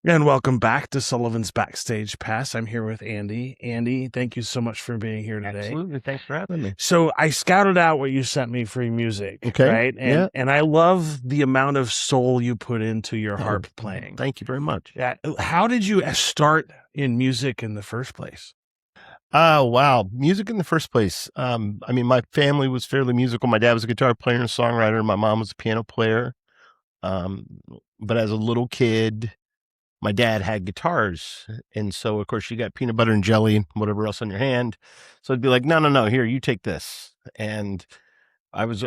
And welcome back to Sullivan's Backstage Pass. I'm here with Andy. Andy, thank you so much for being here today. Absolutely. Thanks for having me. So I scouted out what you sent me for your music, Okay. right? Yeah. And I love the amount of soul you put into your harp playing. Thank you very much. Yeah. How did you start in music in the first place? Oh, wow. Music in the first place. I mean, my family was fairly musical. My dad was a guitar player and songwriter. My mom was a piano player. Um, but as a little kid, my dad had guitars. And so, of course, you got peanut butter and jelly and whatever else on your hand. So I'd be like, no, here, you take this. And I was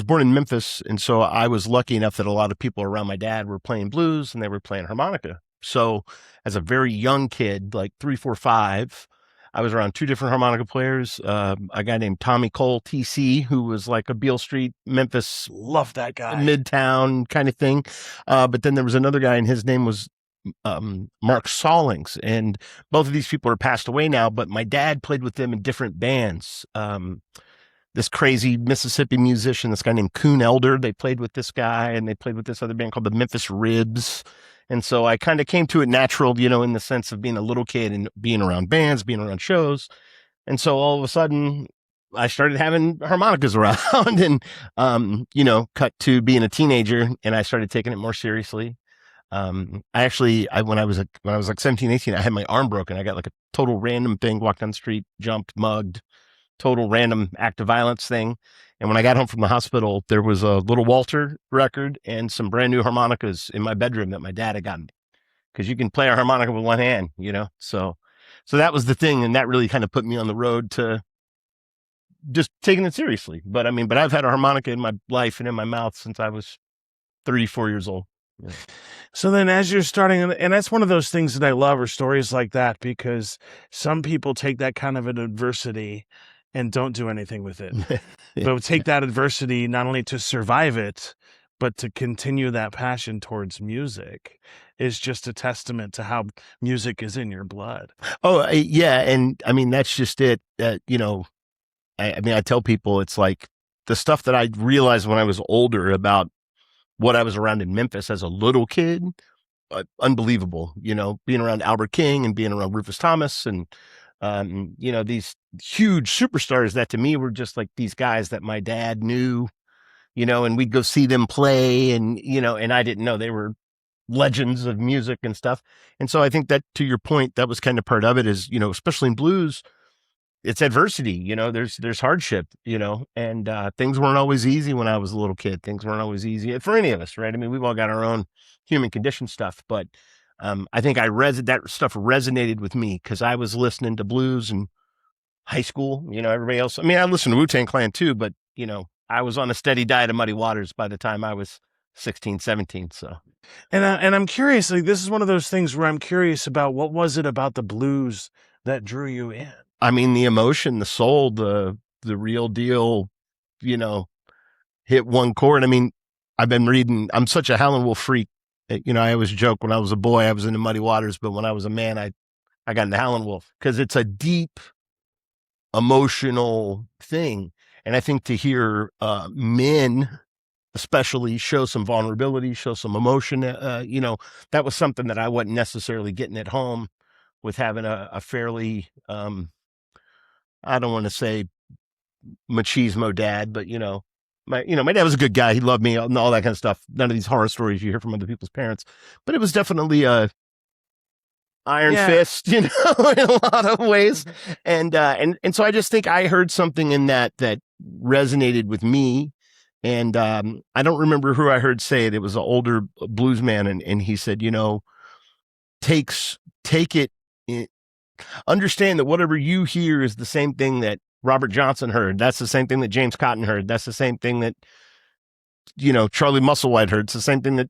born in Memphis, and so I was lucky enough that a lot of people around my dad were playing blues and they were playing harmonica. So as a very young kid, like 3, 4, 5, I was around 2 different harmonica players. A guy named Tommy Cole, TC, who was like a Beale Street, Memphis, Love that guy. Midtown kind of thing. But then there was another guy, and his name was Mark Sallings, and both of these people are passed away now. But my dad played with them in different bands. This crazy Mississippi musician, this guy named Coon Elder. They played with this guy, and they played with this other band called the Memphis Ribs. And so I kind of came to it natural, in the sense of being a little kid and being around bands, being around shows. And so all of a sudden I started having harmonicas around and, cut to being a teenager, and I started taking it more seriously. When I was like 17, 18, I had my arm broken. I got like a total random thing, walked down the street, jumped, mugged, total random act of violence thing. And when I got home from the hospital, there was a Little Walter record and some brand new harmonicas in my bedroom that my dad had gotten, because you can play a harmonica with one hand, So that was the thing. And that really kind of put me on the road to just taking it seriously. But I've had a harmonica in my life and in my mouth since I was 34 years old. Yeah. So then as you're starting, and that's one of those things that I love, are stories like that, because some people take that kind of an adversity and don't do anything with it. But take that adversity not only to survive it, but to continue that passion towards music is just a testament to how music is in your blood. Oh, yeah. And that's just it. I tell people, it's like the stuff that I realized when I was older about what I was around in Memphis as a little kid, unbelievable, being around Albert King and being around Rufus Thomas and, these huge superstars that to me were just like these guys that my dad knew, and we'd go see them play and, and I didn't know they were legends of music and stuff. And so I think that, to your point, that was kind of part of it is, especially in blues, it's adversity, there's hardship, and things weren't always easy when I was a little kid. Things weren't always easy for any of us, right? I mean, we've all got our own human condition stuff, but I think that stuff resonated with me because I was listening to blues in high school, everybody else. I mean, I listened to Wu-Tang Clan too, but, I was on a steady diet of Muddy Waters by the time I was 16, 17. So. And I'm curious, like, this is one of those things where I'm curious about what was it about the blues that drew you in? I mean, the emotion, the soul, the real deal, hit one chord. I mean, I'm such a Howlin' Wolf freak. I always joke when I was a boy, I was into Muddy Waters, but when I was a man, I got into Howlin' Wolf because it's a deep emotional thing. And I think to hear men especially show some vulnerability, show some emotion, that was something that I wasn't necessarily getting at home with having a fairly, I don't want to say machismo dad, but my dad was a good guy. He loved me and all that kind of stuff. None of these horror stories you hear from other people's parents, but it was definitely a iron fist, in a lot of ways. And so I just think I heard something in that resonated with me. And I don't remember who I heard say it. It was an older blues man. And he said, take it, understand that whatever you hear is the same thing that Robert Johnson heard. That's the same thing that James Cotton heard. That's the same thing that, Charlie Musselwhite heard. It's the same thing that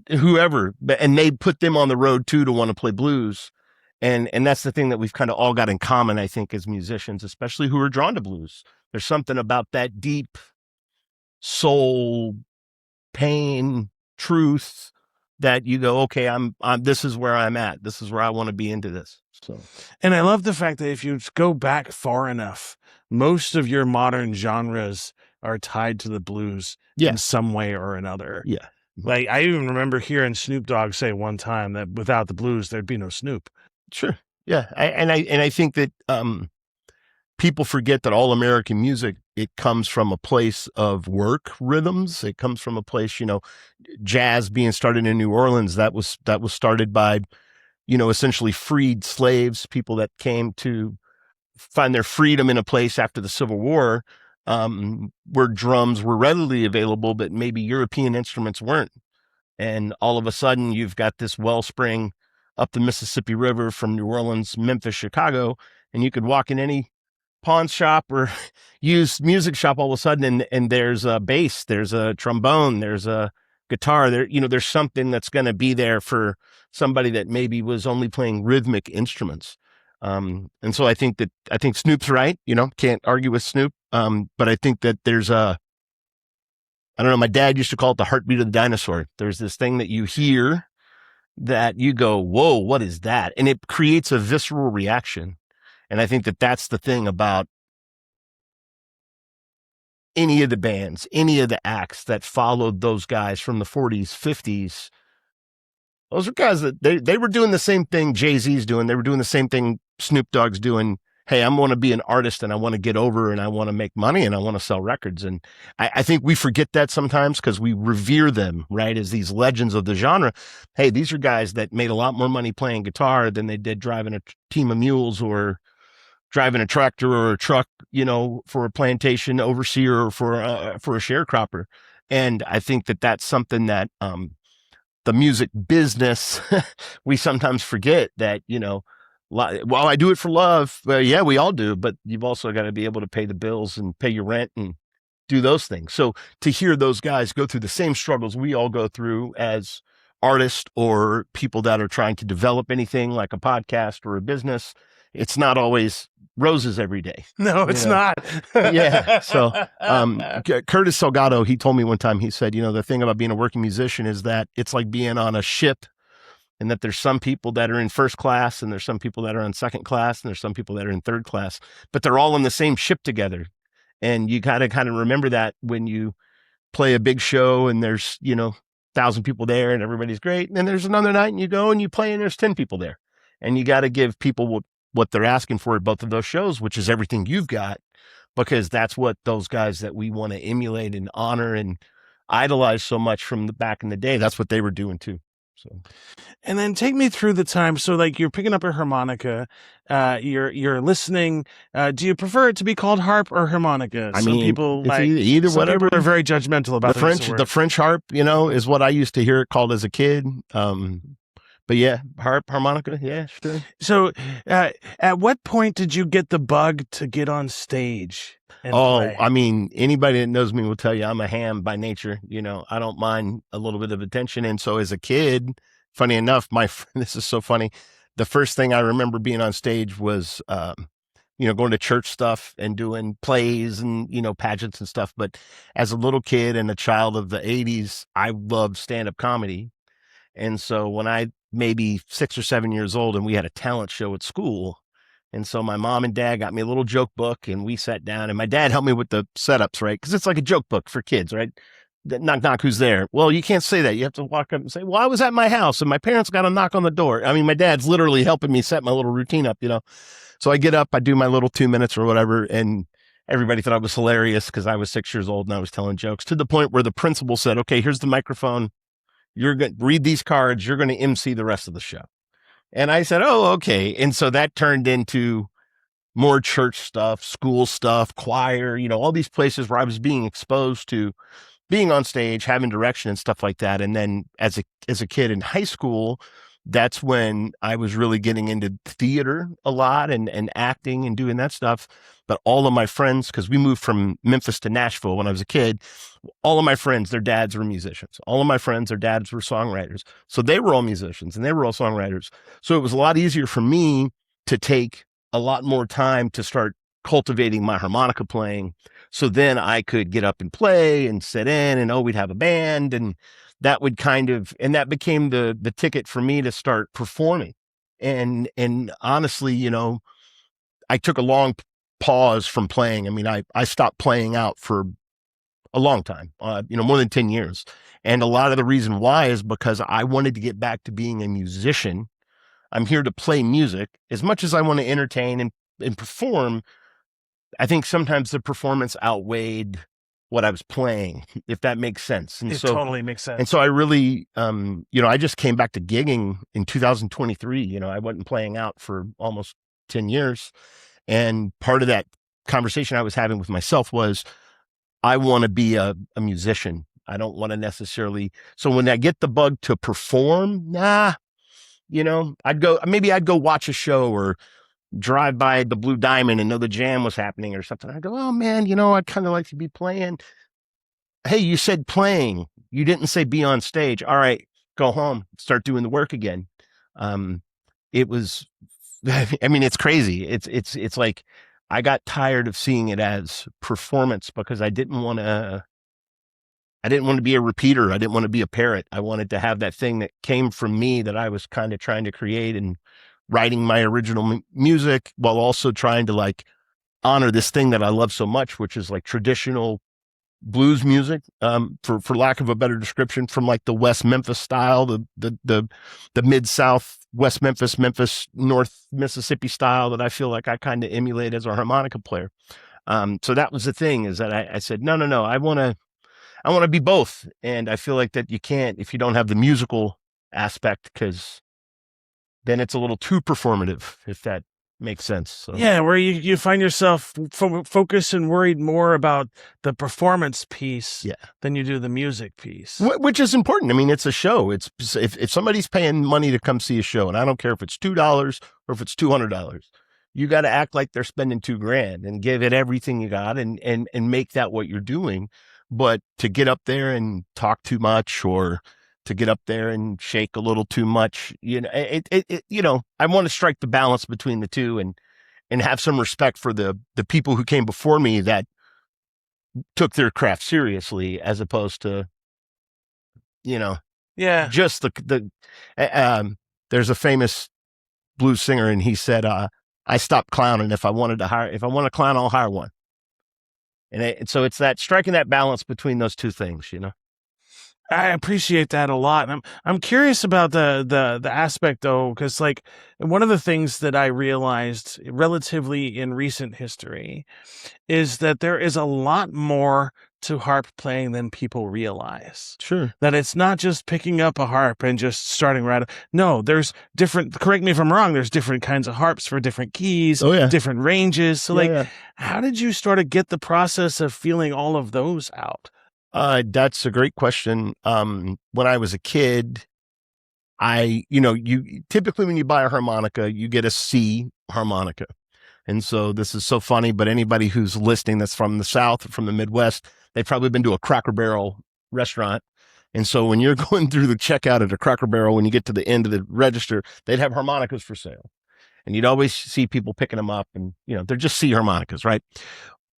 whoever, and they put them on the road too to want to play blues. And that's the thing that we've kind of all got in common, I think, as musicians, especially who are drawn to blues. There's something about that deep soul, pain, truth that you go, okay, I'm this is where I'm at. This is where I want to be into this. So, and I love the fact that if you go back far enough, most of your modern genres are tied to the blues in some way or another. Yeah. Like, I even remember hearing Snoop Dogg say one time that without the blues, there'd be no Snoop. Sure. Yeah. I think that people forget that all American music, it comes from a place of work rhythms. It comes from a place, jazz being started in New Orleans, that was started by, essentially freed slaves, people that came to find their freedom in a place after the Civil War, where drums were readily available, but maybe European instruments weren't. And all of a sudden, you've got this wellspring up the Mississippi River from New Orleans, Memphis, Chicago, and you could walk in any pawn shop or used music shop all of a sudden, and there's a bass, there's a trombone, there's a guitar, there's something that's going to be there for somebody that maybe was only playing rhythmic instruments. And so I think Snoop's right, can't argue with Snoop. But I think that there's I don't know, my dad used to call it the heartbeat of the dinosaur. There's this thing that you hear that you go, whoa, what is that? And it creates a visceral reaction. And I think that that's the thing about any of the bands, any of the acts that followed those guys from the 40s, 50s. Those are guys that they were doing the same thing Jay-Z's doing. They were doing the same thing Snoop Dogg's doing. Hey, I'm going to be an artist and I want to get over and I want to make money and I want to sell records. And I think we forget that sometimes because we revere them, right, as these legends of the genre. Hey, these are guys that made a lot more money playing guitar than they did driving a team of mules or driving a tractor or a truck, for a plantation overseer or for a sharecropper. And I think that that's something that the music business, we sometimes forget that, well, I do it for love. Well, yeah, we all do, but you've also got to be able to pay the bills and pay your rent and do those things. So to hear those guys go through the same struggles we all go through as artists or people that are trying to develop anything like a podcast or a business, it's not always roses every day. No, it's not. Yeah. So Curtis Salgado, he told me one time, he said, the thing about being a working musician is that it's like being on a ship, and that there's some people that are in first class and there's some people that are on second class and there's some people that are in third class, but they're all on the same ship together. And you gotta kind of remember that when you play a big show and there's, 1,000 people there and everybody's great. And then there's another night and you go and you play and there's 10 people there. And you got to give people what they're asking for at both of those shows, which is everything you've got, because that's what those guys that we want to emulate and honor and idolize so much from the back in the day, that's what they were doing too. So, and then take me through the time. So like you're picking up a harmonica, you're listening. Do you prefer it to be called harp or harmonica? I mean, people like either some whatever. People are very judgmental about the French harp, is what I used to hear it called as a kid. But yeah, harmonica, yeah, sure. So, at what point did you get the bug to get on stage? Play? I mean, anybody that knows me will tell you I'm a ham by nature. I don't mind a little bit of attention. And so as a kid, funny enough, this is so funny. The first thing I remember being on stage was, going to church stuff and doing plays and, pageants and stuff. But as a little kid and a child of the 80s, I loved stand-up comedy. And so when I maybe 6 or 7 years old and we had a talent show at school, and so my mom and dad got me a little joke book and we sat down and my dad helped me with the setups, right? Because it's like a joke book for kids, right? Knock, knock, who's there? Well, you can't say that. You have to walk up and say, well, I was at my house and my parents got a knock on the door. I mean, my dad's literally helping me set my little routine up, So I get up, I do my little 2 minutes or whatever, and everybody thought I was hilarious because I was 6 years old and I was telling jokes, to the point where the principal said, okay, here's the microphone. You're going to read these cards. You're going to MC the rest of the show. And I said, oh, okay. And so that turned into more church stuff, school stuff, choir, all these places where I was being exposed to being on stage, having direction and stuff like that. And then as a kid in high school, that's when I was really getting into theater a lot and acting and doing that stuff. But all of my friends, because we moved from Memphis to Nashville when I was a kid, all of my friends, their dads were musicians. All of my friends, their dads were songwriters. So they were all musicians and they were all songwriters. So it was a lot easier for me to take a lot more time to start cultivating my harmonica playing. So then I could get up and play and sit in and, we'd have a band, and that would and that became the ticket for me to start performing. And honestly, I took a long pause from playing. I mean, I stopped playing out for a long time, more than 10 years. And a lot of the reason why is because I wanted to get back to being a musician. I'm here to play music as much as I want to entertain and perform. I think sometimes the performance outweighed what I was playing, if that makes sense. And it totally makes sense. And so I really, I just came back to gigging in 2023. I wasn't playing out for almost 10 years. And part of that conversation I was having with myself was, I want to be a musician. I don't want to necessarily. So when I get the bug to perform, I'd go watch a show or drive by the Blue Diamond and know the jam was happening or something. I go, oh man, I'd kind of like to be playing. Hey, you said playing. You didn't say be on stage. All right, go home, start doing the work again. It was, it's crazy. It's like I got tired of seeing it as performance because I didn't want to be a repeater. I didn't want to be a parrot. I wanted to have that thing that came from me that I was kind of trying to create and writing my original music while also trying to like honor this thing that I love so much, which is like traditional blues music, for lack of a better description, from like the West Memphis style, the Mid-South, West Memphis, North Mississippi style that I feel like I kind of emulate as a harmonica player. So that was the thing, is that I said, no, I want to be both. And I feel like that you can't, if you don't have the musical aspect, because then it's a little too performative, if that makes sense. So. Yeah, where you find yourself focused and worried more about the performance piece than you do the music piece. Which is important. I mean, it's a show. It's if somebody's paying money to come see a show, and I don't care if it's $2 or if it's $200, you got to act like they're spending $2,000 and give it everything you got and make that what you're doing. But to get up there and talk too much, or to get up there and shake a little too much, I want to strike the balance between the two and have some respect for the people who came before me that took their craft seriously, as opposed to, just there's a famous blues singer, and he said, I stopped clowning. If I want to clown, I'll hire one. And so it's that striking that balance between those two things, I appreciate that a lot. And I'm curious about the aspect, though, because like one of the things that I realized relatively in recent history is that there is a lot more to harp playing than people realize. Sure. That it's not just picking up a harp and just starting right. No, there's different, correct me if I'm wrong, there's different kinds of harps for different keys, different ranges. So how did you start to get the process of feeling all of those out? That's a great question. When I was a kid, you typically, when you buy a harmonica, you get a C harmonica. And so this is so funny, but anybody who's listening that's from the South or from the Midwest, they've probably been to a Cracker Barrel restaurant. And so when you're going through the checkout at a Cracker Barrel, when you get to the end of the register, they'd have harmonicas for sale. And you'd always see people picking them up, and, they're just C harmonicas, right?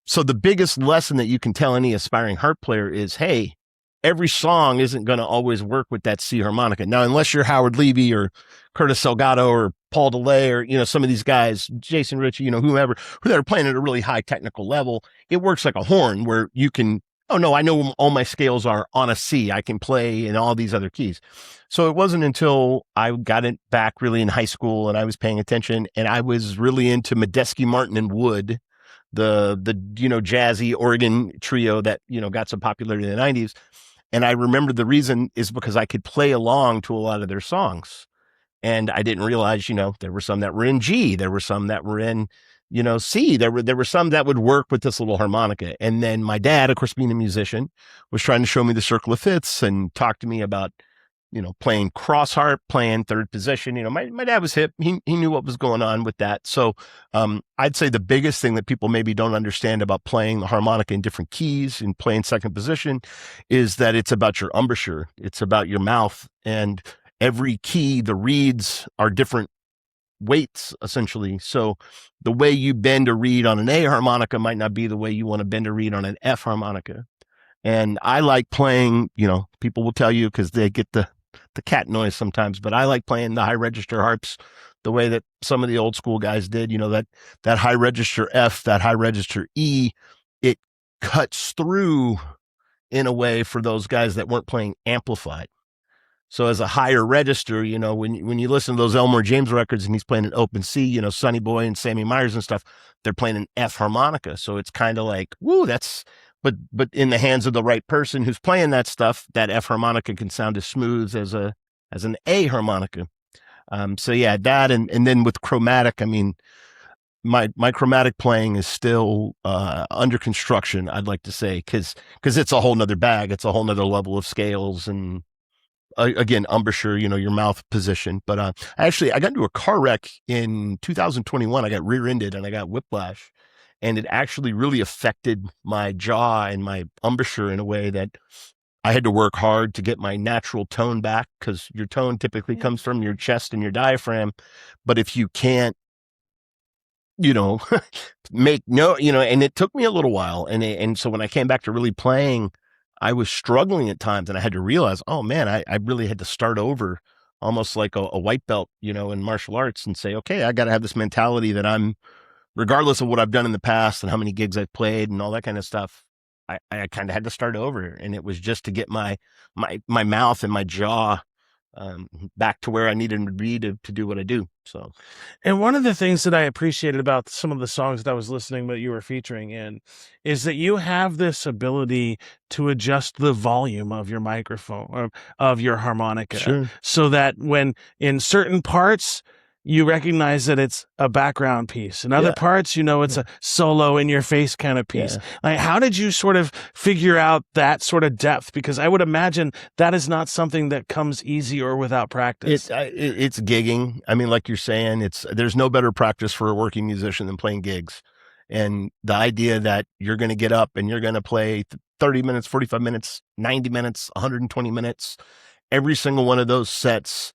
So the biggest lesson that you can tell any aspiring harp player is, hey, every song isn't going to always work with that C harmonica. Now, unless you're Howard Levy or Curtis Salgado or Paul DeLay or, some of these guys, Jason Ritchie, whoever, who are playing at a really high technical level, it works like a horn where you can, oh no, I know all my scales are on a C. I can play in all these other keys. So it wasn't until I got it back really in high school and I was paying attention, and I was really into Medeski, Martin, and Wood, the jazzy organ trio that, got some popularity in the 90s. And I remember the reason is because I could play along to a lot of their songs. And I didn't realize, there were some that were in G, there were some that were in, C, there were some that would work with this little harmonica. And then my dad, of course, being a musician, was trying to show me the circle of fifths and talk to me about, playing cross harp, playing third position. My dad was hip. He knew what was going on with that. So I'd say the biggest thing that people maybe don't understand about playing the harmonica in different keys and playing second position is that it's about your embouchure. It's about your mouth. And every key, the reeds are different weights, essentially. So the way you bend a reed on an A harmonica might not be the way you want to bend a reed on an F harmonica. And I like playing, people will tell you because they get the cat noise sometimes, but I like playing the high register harps the way that some of the old school guys did, that high register F, that high register E, it cuts through in a way for those guys that weren't playing amplified. So as a higher register, when you listen to those Elmore James records and he's playing an open C, Sonny Boy and Sammy Myers and stuff, they're playing an F harmonica. So it's kind of like, woo, but in the hands of the right person who's playing that stuff, that F harmonica can sound as smooth as an A harmonica. So yeah, that, and then with chromatic, I mean, my chromatic playing is still under construction, I'd like to say, because it's a whole nother bag. It's a whole nother level of scales and, again, embouchure, your mouth position. But I got into a car wreck in 2021. I got rear-ended and I got whiplash, and it actually really affected my jaw and my embouchure in a way that I had to work hard to get my natural tone back, because your tone typically comes from your chest and your diaphragm. But if you can't, make no, and it took me a little while. And so when I came back to really playing, I was struggling at times, and I had to realize, oh man, I really had to start over, almost like a white belt, in martial arts, and say, okay, I got to have this mentality that I'm, regardless of what I've done in the past and how many gigs I've played and all that kind of stuff, I kind of had to start over. And it was just to get my mouth and my jaw back to where I needed to be to do what I do. So, and one of the things that I appreciated about some of the songs that I was listening that you were featuring in is that you have this ability to adjust the volume of your microphone or of your harmonica, sure, so that when in certain parts you recognize that it's a background piece. In other parts, it's a solo in your face kind of piece. Yeah. Like, how did you sort of figure out that sort of depth? Because I would imagine that is not something that comes easy or without practice. It's gigging. I mean, like you're saying, there's no better practice for a working musician than playing gigs. And the idea that you're going to get up and you're going to play 30 minutes, 45 minutes, 90 minutes, 120 minutes, every single one of those sets,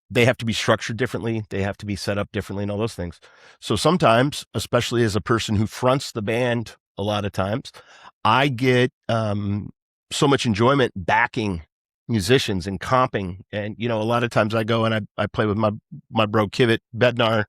they have to be structured differently. They have to be set up differently and all those things. So sometimes, especially as a person who fronts the band, a lot of times I get so much enjoyment backing musicians and comping. And, a lot of times I go and I play with my bro Kivit Bednar.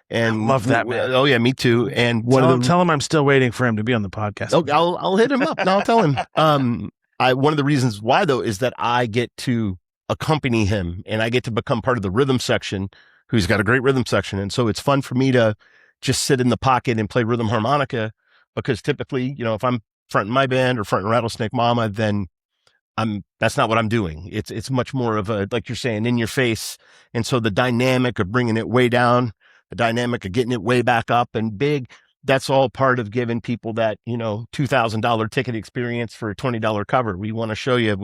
And love that, man. Oh yeah, me too. And tell him I'm still waiting for him to be on the podcast. Oh, I'll hit him up. And I'll tell him. One of the reasons why though is that I get to accompany him and I get to become part of the rhythm section, who's got a great rhythm section. And so it's fun for me to just sit in the pocket and play rhythm harmonica, because typically, if I'm fronting my band or fronting Rattlesnake Mama, then that's not what I'm doing. It's much more of a, like you're saying, in your face. And so the dynamic of bringing it way down, the dynamic of getting it way back up and big, that's all part of giving people that, $2,000 ticket experience for a $20 cover. We want to show you,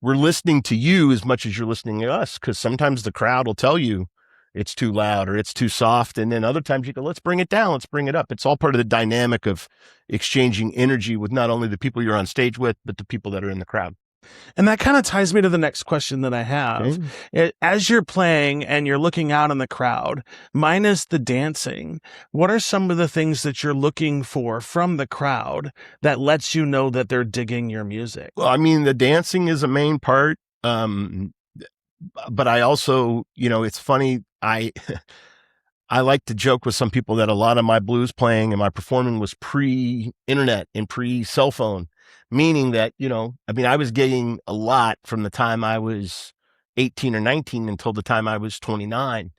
we're listening to you as much as you're listening to us, because sometimes the crowd will tell you it's too loud or it's too soft. And then other times you go, let's bring it down, let's bring it up. It's all part of the dynamic of exchanging energy with not only the people you're on stage with, but the people that are in the crowd. And that kind of ties me to the next question that I have. Okay. As you're playing and you're looking out in the crowd, minus the dancing, what are some of the things that you're looking for from the crowd that lets you know that they're digging your music? Well, I mean, the dancing is a main part. But I also, it's funny. I like to joke with some people that a lot of my blues playing and my performing was pre-internet and pre-cell phone, meaning that, I was gigging a lot from the time I was 18 or 19 until the time I was 29.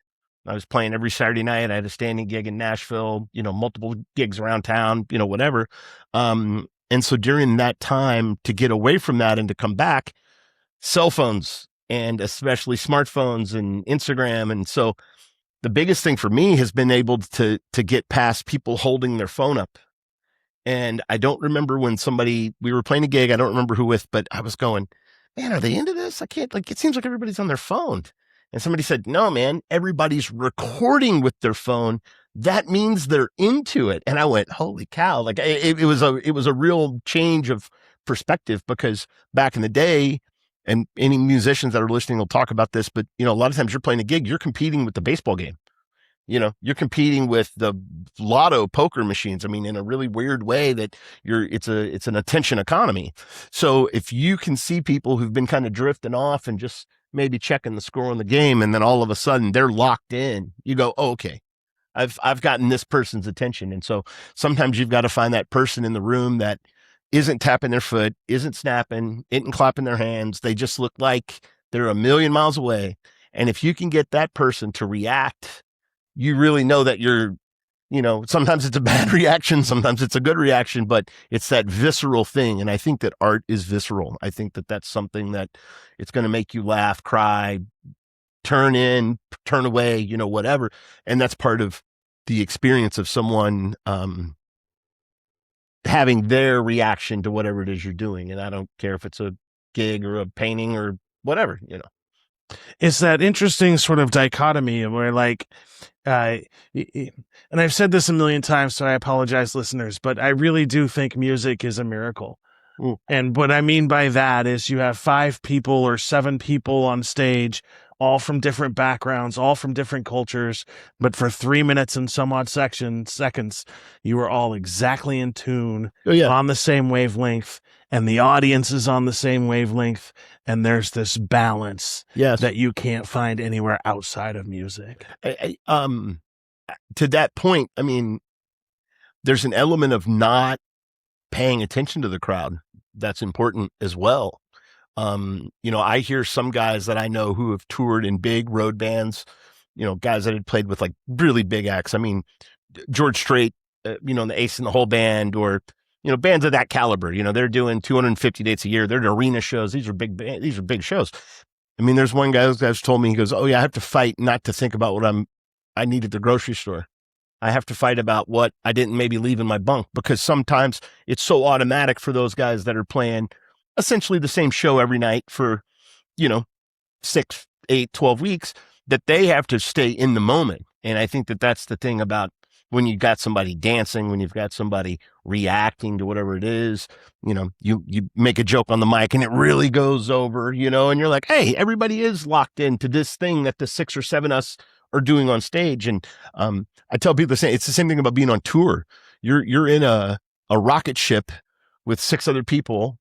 I was playing every Saturday night. I had a standing gig in Nashville, multiple gigs around town, whatever. And so during that time, to get away from that and to come back, cell phones, and especially smartphones and Instagram. And so the biggest thing for me has been able to get past people holding their phone up. And I don't remember when we were playing a gig, I don't remember who with, but I was going, man, are they into this? I can't, it seems like everybody's on their phone. And somebody said, no, man, everybody's recording with their phone. That means they're into it. And I went, holy cow. It was a real change of perspective, because back in the day, and any musicians that are listening will talk about this, but a lot of times you're playing a gig, you're competing with the baseball game. You're competing with the lotto poker machines. I mean, in a really weird way that it's an attention economy. So if you can see people who've been kind of drifting off and just maybe checking the score on the game, and then all of a sudden they're locked in, you go, oh, okay, I've gotten this person's attention. And so sometimes you've got to find that person in the room that isn't tapping their foot, isn't snapping, isn't clapping their hands. They just look like they're a million miles away. And if you can get that person to react, you really know that you're, sometimes it's a bad reaction, sometimes it's a good reaction, but it's that visceral thing. And I think that art is visceral. I think that that's something that it's going to make you laugh, cry, turn in, turn away, whatever. And that's part of the experience of someone, having their reaction to whatever it is you're doing. And I don't care if it's a gig or a painting or whatever, It's that interesting sort of dichotomy where like, and I've said this a million times, so I apologize, listeners, but I really do think music is a miracle. Ooh. And what I mean by that is you have 5 people or 7 people on stage, all from different backgrounds, all from different cultures, but for 3 minutes and some odd seconds, you are all exactly in tune, on the same wavelength, and the audience is on the same wavelength, and there's this balance that you can't find anywhere outside of music. To that point, I mean, there's an element of not paying attention to the crowd that's important as well. I hear some guys that I know who have toured in big road bands, guys that had played with like really big acts. I mean, George Strait, the Ace in the Hole band, or, bands of that caliber, they're doing 250 dates a year. They're doing arena shows. These are big shows. I mean, there's one guy who's told me, he goes, "Oh yeah, I have to fight not to think about what I need at the grocery store. I have to fight about what I didn't maybe leave in my bunk," because sometimes it's so automatic for those guys that are playing essentially the same show every night for, 6, 8, 12 weeks, that they have to stay in the moment. And I think that that's the thing about when you've got somebody dancing, when you've got somebody reacting to whatever it is, you make a joke on the mic and it really goes over, and you're like, hey, everybody is locked into this thing that the 6 or 7 us are doing on stage. And I tell people it's the same thing about being on tour. You're in a rocket ship with 6 other people,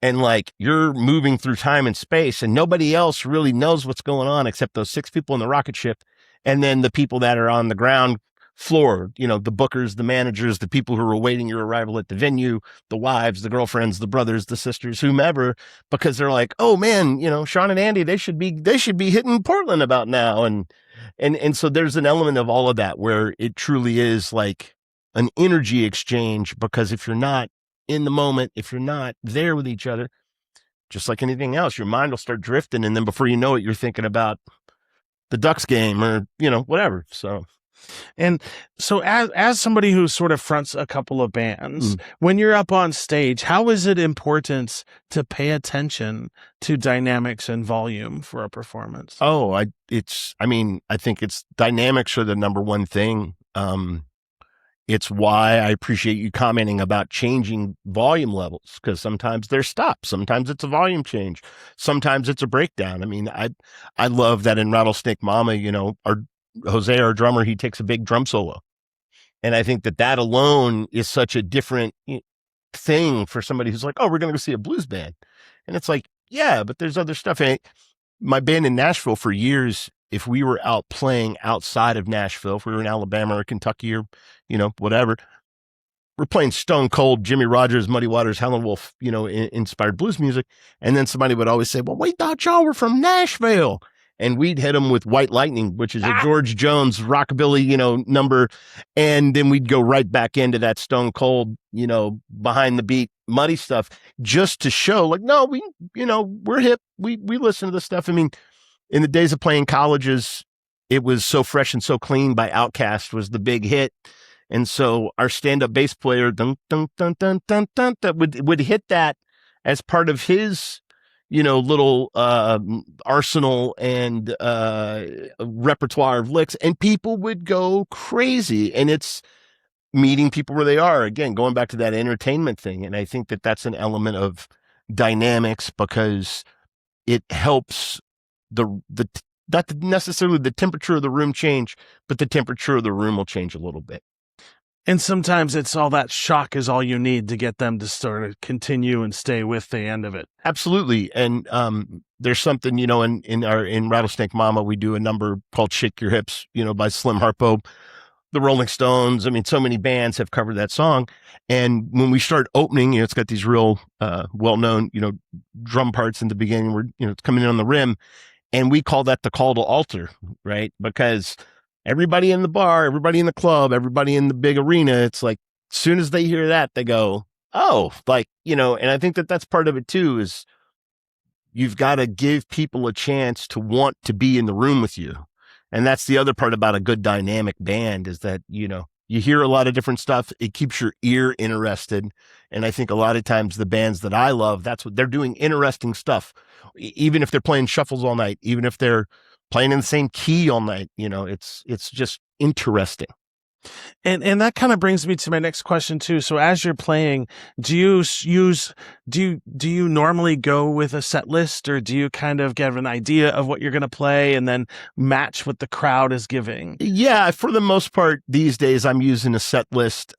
and like you're moving through time and space, and nobody else really knows what's going on except those 6 people in the rocket ship, and then the people that are on the ground floor, the bookers, the managers, the people who are awaiting your arrival at the venue, the wives, the girlfriends, the brothers, the sisters, whomever, because they're like, oh man, Shawn and Andy, they should be hitting Portland about now. And so there's an element of all of that where it truly is like an energy exchange, because if you're not in the moment, if you're not there with each other, just like anything else, your mind will start drifting. And then before you know it, you're thinking about the Ducks game or, whatever. And so as somebody who sort of fronts a couple of bands, when you're up on stage, how is it important to pay attention to dynamics and volume for a performance? Oh, I think it's dynamics are the number one thing. It's why I appreciate you commenting about changing volume levels, because sometimes they're stops. Sometimes it's a volume change. Sometimes it's a breakdown. I mean, I love that in Rattlesnake Mama, Jose, our drummer, he takes a big drum solo. And I think that alone is such a different thing for somebody who's like, oh, we're going to go see a blues band. And it's like, yeah, but there's other stuff. And my band in Nashville for years, if we were out playing outside of Nashville, if we were in Alabama or Kentucky or, whatever, we're playing stone cold Jimmy Rogers, Muddy Waters, Howlin' Wolf, inspired blues music. And then somebody would always say, well, we thought y'all were from Nashville. And we'd hit them with White Lightning, which is a George Jones rockabilly, number. And then we'd go right back into that stone cold, behind the beat, muddy stuff, just to show like, no, we're hip. We listen to this stuff. I mean, in the days of playing colleges, it was So Fresh and So Clean by Outkast was the big hit. And so our stand-up bass player, dun, dun, dun, dun, dun, dun, dun, would hit that as part of his, little arsenal and repertoire of licks, and people would go crazy. And it's meeting people where they are. Again, going back to that entertainment thing. And I think that that's an element of dynamics, because it helps not necessarily the temperature of the room change, but the temperature of the room will change a little bit. And sometimes it's all that shock is all you need to get them to sort of continue and stay with the end of it. Absolutely. And there's something, in Rattlesnake Mama, we do a number called Shake Your Hips, by Slim Harpo. the Rolling Stones. I mean, so many bands have covered that song. And when we start opening, it's got these real well-known, drum parts in the beginning where, it's coming in on the rim. And we call that the call to altar, right? Because everybody in the bar, everybody in the club, everybody in the big arena, it's like, as soon as they hear that, they go, oh, and I think that that's part of it too, is you've got to give people a chance to want to be in the room with you. And that's the other part about a good dynamic band, is that, you hear a lot of different stuff. It keeps your ear interested. And I think a lot of times the bands that I love, that's what they're doing, interesting stuff. Even if they're playing shuffles all night, even if they're playing in the same key all night, it's just interesting. And that kind of brings me to my next question too. So as you're playing, do you normally go with a set list, or do you kind of get an idea of what you're going to play and then match what the crowd is giving? Yeah, for the most part these days I'm using a set list.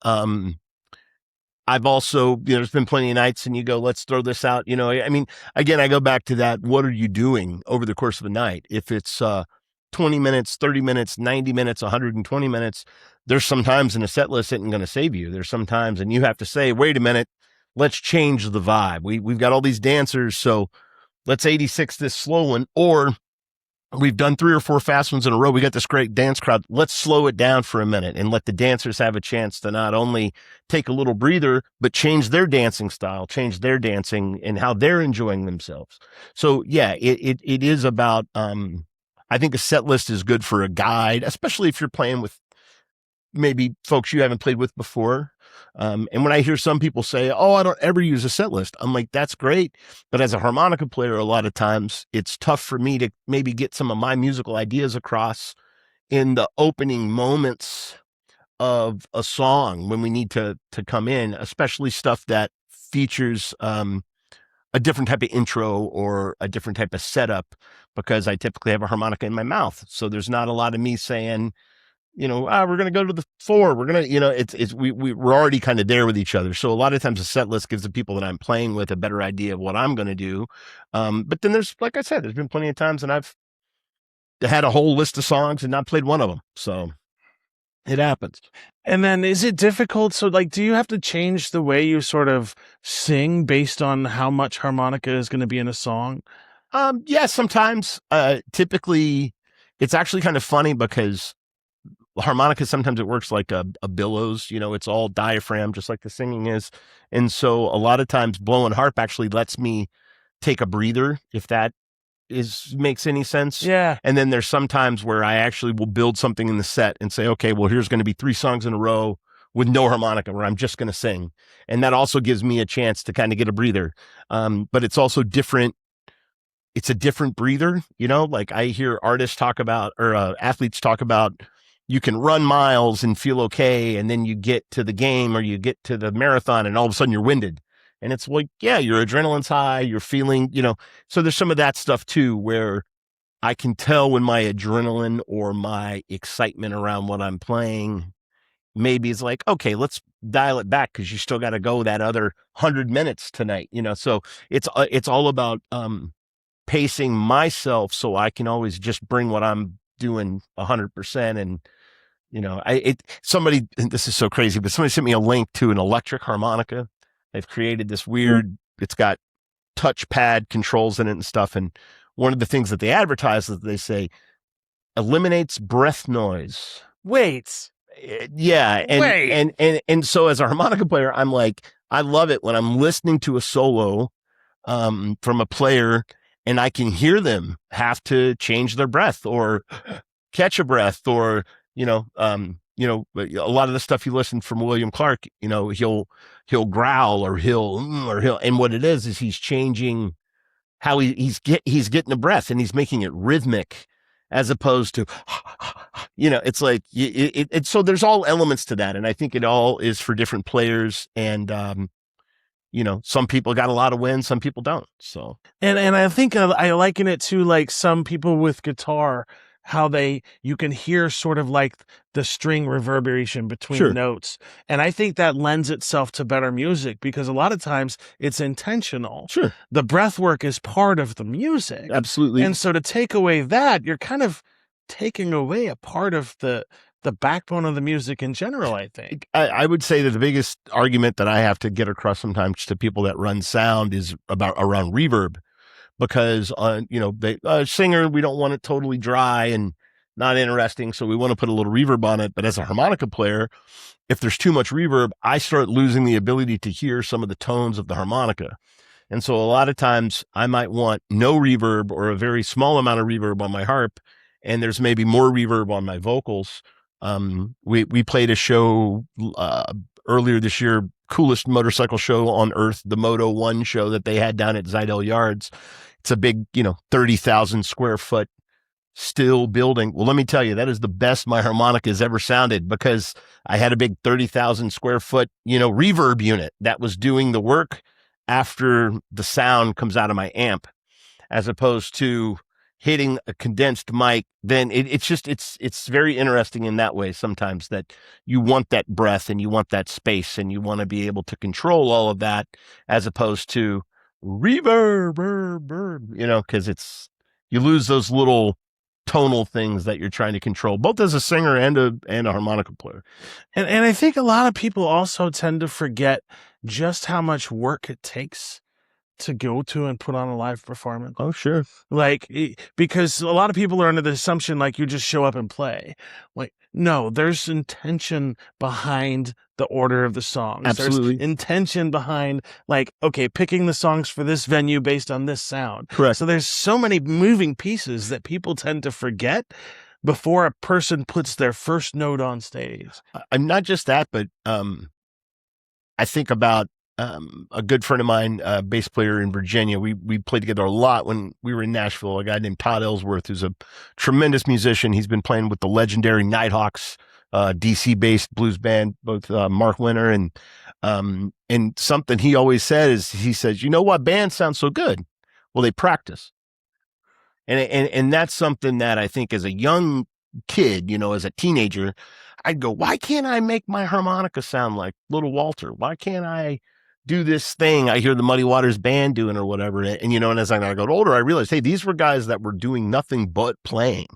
I've also, there's been plenty of nights and you go, let's throw this out. I mean, again, I go back to that. What are you doing over the course of a night? If it's 20 minutes, 30 minutes, 90 minutes, 120 minutes, there's sometimes in a set list isn't going to save you. There's sometimes, and you have to say, wait a minute, let's change the vibe. We've got all these dancers, so let's 86 this slow one, or we've done 3 or 4 fast ones in a row. We got this great dance crowd. Let's slow it down for a minute and let the dancers have a chance to not only take a little breather, but change their dancing style, change their dancing and how they're enjoying themselves. So yeah, it is about, I think a set list is good for a guide, especially if you're playing with maybe folks you haven't played with before. And when I hear some people say, oh, I don't ever use a set list, I'm like, that's great. But as a harmonica player, a lot of times it's tough for me to maybe get some of my musical ideas across in the opening moments of a song when we need to come in, especially stuff that features a different type of intro or a different type of setup, because I typically have a harmonica in my mouth. So there's not a lot of me saying, we're going to go to the 4. We're going to, we're already kind of there with each other. So a lot of times a set list gives the people that I'm playing with a better idea of what I'm going to do. But then there's, like I said, there's been plenty of times and I've had a whole list of songs and not played one of them. So it happens. And then is it difficult? So do you have to change the way you sort of sing based on how much harmonica is going to be in a song? Yeah, sometimes, typically it's actually kind of funny because harmonica, sometimes it works like a billows, it's all diaphragm, just like the singing is. And so a lot of times blowing harp actually lets me take a breather, if that makes any sense. Yeah. And then there's some times where I actually will build something in the set and say, okay, well, here's going to be 3 songs in a row with no harmonica where I'm just going to sing. And that also gives me a chance to kind of get a breather. But it's also different. It's a different breather, like I hear artists talk about, or athletes talk about, you can run miles and feel okay. And then you get to the game or you get to the marathon and all of a sudden you're winded. And it's like, yeah, your adrenaline's high, you're feeling, so there's some of that stuff too, where I can tell when my adrenaline or my excitement around what I'm playing maybe is like, okay, let's dial it back because you still got to go that other 100 minutes tonight, so it's all about pacing myself so I can always just bring what I'm doing 100%. And somebody, and this is so crazy, but somebody sent me a link to an electric harmonica. They've created this weird, it's got touchpad controls in it and stuff. And one of the things that they advertise is that they say eliminates breath noise. Wait. Yeah. And so as a harmonica player, I'm like, I love it when I'm listening to a solo from a player and I can hear them have to change their breath or catch a breath, or, a lot of the stuff you listen from William Clark, he'll growl or and what it is he's changing how he's getting a breath and he's making it rhythmic as opposed to, it's like, so there's all elements to that. And I think it all is for different players. And, some people got a lot of wins, some people don't. So, and I think I liken it to like some people with guitar, how you can hear sort of like the string reverberation between notes. And I think that lends itself to better music because a lot of times it's intentional. Sure. The breath work is part of the music. Absolutely. And so to take away that, you're kind of taking away a part of the the backbone of the music in general, I think. I would say that the biggest argument that I have to get across sometimes to people that run sound is around reverb, because singer, we don't want it totally dry and not interesting, so we want to put a little reverb on it. But as a harmonica player, if there's too much reverb, I start losing the ability to hear some of the tones of the harmonica. And so a lot of times I might want no reverb or a very small amount of reverb on my harp, and there's maybe more reverb on my vocals. We played a show earlier this year, coolest motorcycle show on earth, the Moto 1 show that they had down at Zidell Yards. It's a big, 30,000 square foot steel building. Well, let me tell you, that is the best my harmonica has ever sounded, because I had a big 30,000 square foot, reverb unit that was doing the work after the sound comes out of my amp, as opposed to hitting a condensed mic. Then it's very interesting in that way sometimes, that you want that breath and you want that space and you want to be able to control all of that, as opposed to reverb, because you lose those little tonal things that you're trying to control, both as a singer and a harmonica player. And I think a lot of people also tend to forget just how much work it takes to go to and put on a live performance. Oh, sure. Because a lot of people are under the assumption you just show up and play. No, there's intention behind the order of the songs. Absolutely. There's intention behind picking the songs for this venue based on this sound. Correct. So there's so many moving pieces that people tend to forget before a person puts their first note on stage. I'm not just that, but I think about a good friend of mine, bass player in Virginia. We played together a lot when we were in Nashville. A guy named Todd Ellsworth, who's a tremendous musician. He's been playing with the legendary Nighthawks, DC-based blues band, both Mark Winter and something he always said is, he says, "You know what bands sound so good? Well, they practice." And that's something that I think as a young kid, as a teenager, I'd go, why can't I make my harmonica sound like Little Walter? Why can't I do this thing I hear the Muddy Waters band doing or whatever? And as I got older, I realized, hey, these were guys that were doing nothing but playing.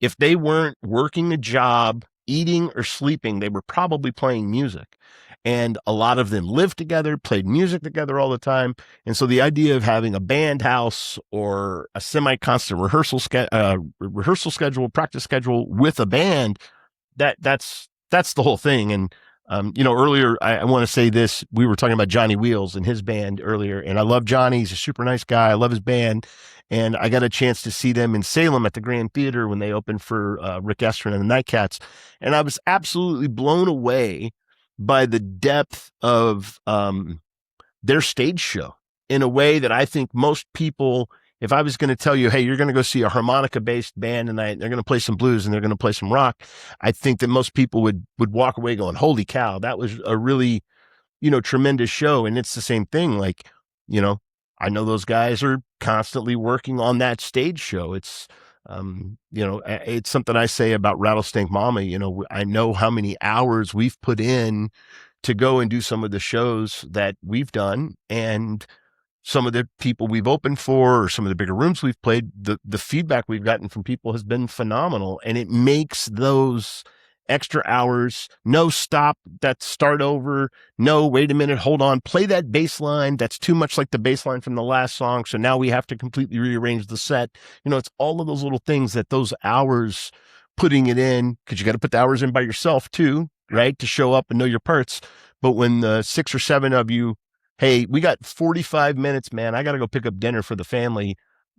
If they weren't working a job, eating or sleeping, they were probably playing music. And a lot of them lived together, played music together all the time. And so the idea of having a band house or a semi-constant rehearsal schedule, practice schedule with a band, that's the whole thing. And earlier, I want to say this, we were talking about Johnny Wheels and his band earlier, and I love Johnny. He's a super nice guy. I love his band. And I got a chance to see them in Salem at the Grand Theater when they opened for Rick Estrin and the Nightcats. And I was absolutely blown away by the depth of their stage show, in a way that I think most people, if I was going to tell you, hey, you're going to go see a harmonica-based band tonight, they're going to play some blues and they're going to play some rock, I think that most people would walk away going, holy cow, that was a really, tremendous show. And it's the same thing. I know those guys are constantly working on that stage show. It's, it's something I say about Rattlesnake Mama. I know how many hours we've put in to go and do some of the shows that we've done, and some of the people we've opened for, or some of the bigger rooms we've played, the feedback we've gotten from people has been phenomenal. And it makes those extra hours, no stop, that start over, no, wait a minute, hold on, play that bass line, that's too much like the bass line from the last song, so now we have to completely rearrange the set. It's all of those little things that those hours, putting it in, because you got to put the hours in by yourself too, right, to show up and know your parts. But when the 6 or 7 of you, hey, we got 45 minutes, man, I got to go pick up dinner for the family,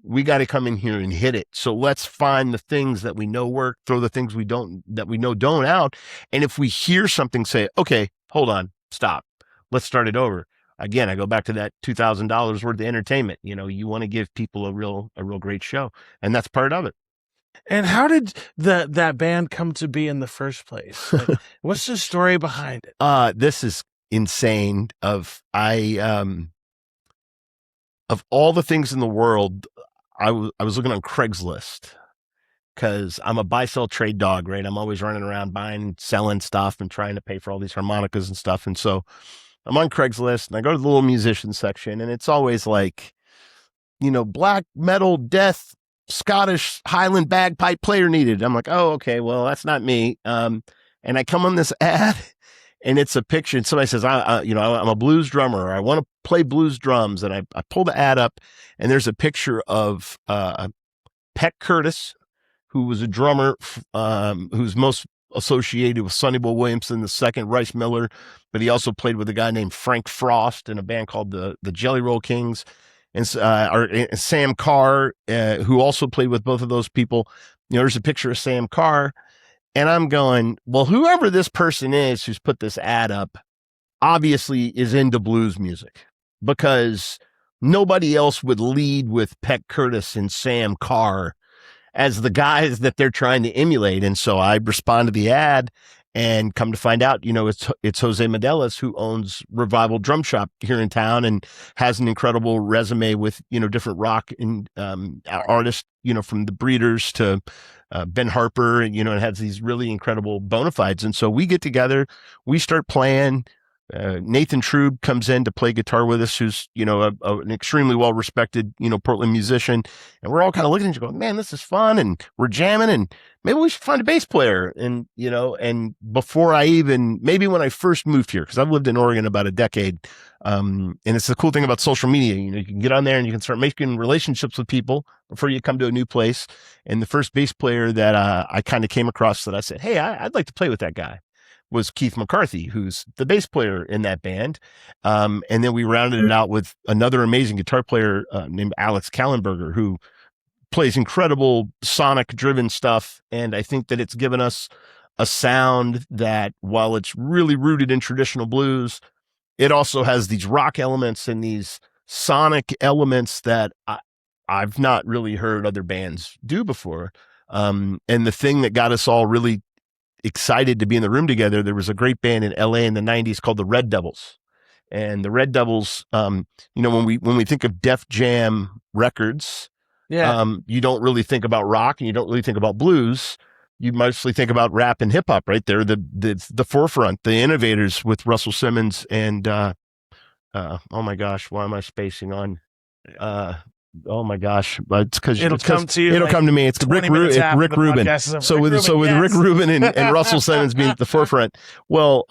we got to come in here and hit it. So let's find the things that we know work, throw the things that we know don't out. And if we hear something, say, okay, hold on, stop, let's start it over. Again, I go back to that $2,000 worth of entertainment. You want to give people a real great show, and that's part of it. And how did that band come to be in the first place? What's the story behind it? This is insane. Of all the things in the world, I was looking on Craigslist, because I'm a buy-sell trade dog, right? I'm always running around buying, selling stuff and trying to pay for all these harmonicas and stuff. And so I'm on Craigslist and I go to the little musician section, and it's always black metal, death, Scottish Highland bagpipe player needed. I'm like, oh, okay, well, that's not me. And I come on this ad, and it's a picture. And somebody says, I'm a blues drummer. Or I want to play blues drums. And I pull the ad up, and there's a picture of Peck Curtis, who was a drummer, who's most associated with Sonny Boy Williamson, the second Rice Miller, but he also played with a guy named Frank Frost in a band called the Jelly Roll Kings, and Sam Carr, who also played with both of those people. There's a picture of Sam Carr, and I'm going, well, whoever this person is who's put this ad up obviously is into blues music, because nobody else would lead with Peck Curtis and Sam Carr as the guys that they're trying to emulate. And so I respond to the ad, and come to find out, it's Jose Medeles, who owns Revival Drum Shop here in town and has an incredible resume with, different rock and artists, from the Breeders to Ben Harper, and, and has these really incredible bona fides. And so we get together, we start playing. Nathan Trube comes in to play guitar with us, who's, an extremely well-respected, Portland musician. And we're all kind of looking at you going, man, this is fun. And we're jamming, and maybe we should find a bass player. And, and before maybe when I first moved here, because I've lived in Oregon about a decade. And it's the cool thing about social media, you can get on there and you can start making relationships with people before you come to a new place. And the first bass player that I kind of came across that I said, hey, I'd like to play with that guy, was Keith McCarthy, who's the bass player in that band. And then we rounded it out with another amazing guitar player named Alex Kallenberger, who plays incredible sonic driven stuff. And I think that it's given us a sound that, while it's really rooted in traditional blues, it also has these rock elements and these sonic elements that I've not really heard other bands do before. And the thing that got us all really excited to be in the room together, there was a great band in LA in the 90s called the Red Devils. And the Red Devils, when we think of Def Jam records, you don't really think about rock, and you don't really think about blues. You mostly think about rap and hip hop, right? They're the forefront, the innovators with Russell Simmons and oh my gosh, why am I spacing on? Oh my gosh! It's because it'll come to you. It'll come to me. It's Rick Rubin. So with Rick Rubin and Russell Simmons being at the forefront. Well,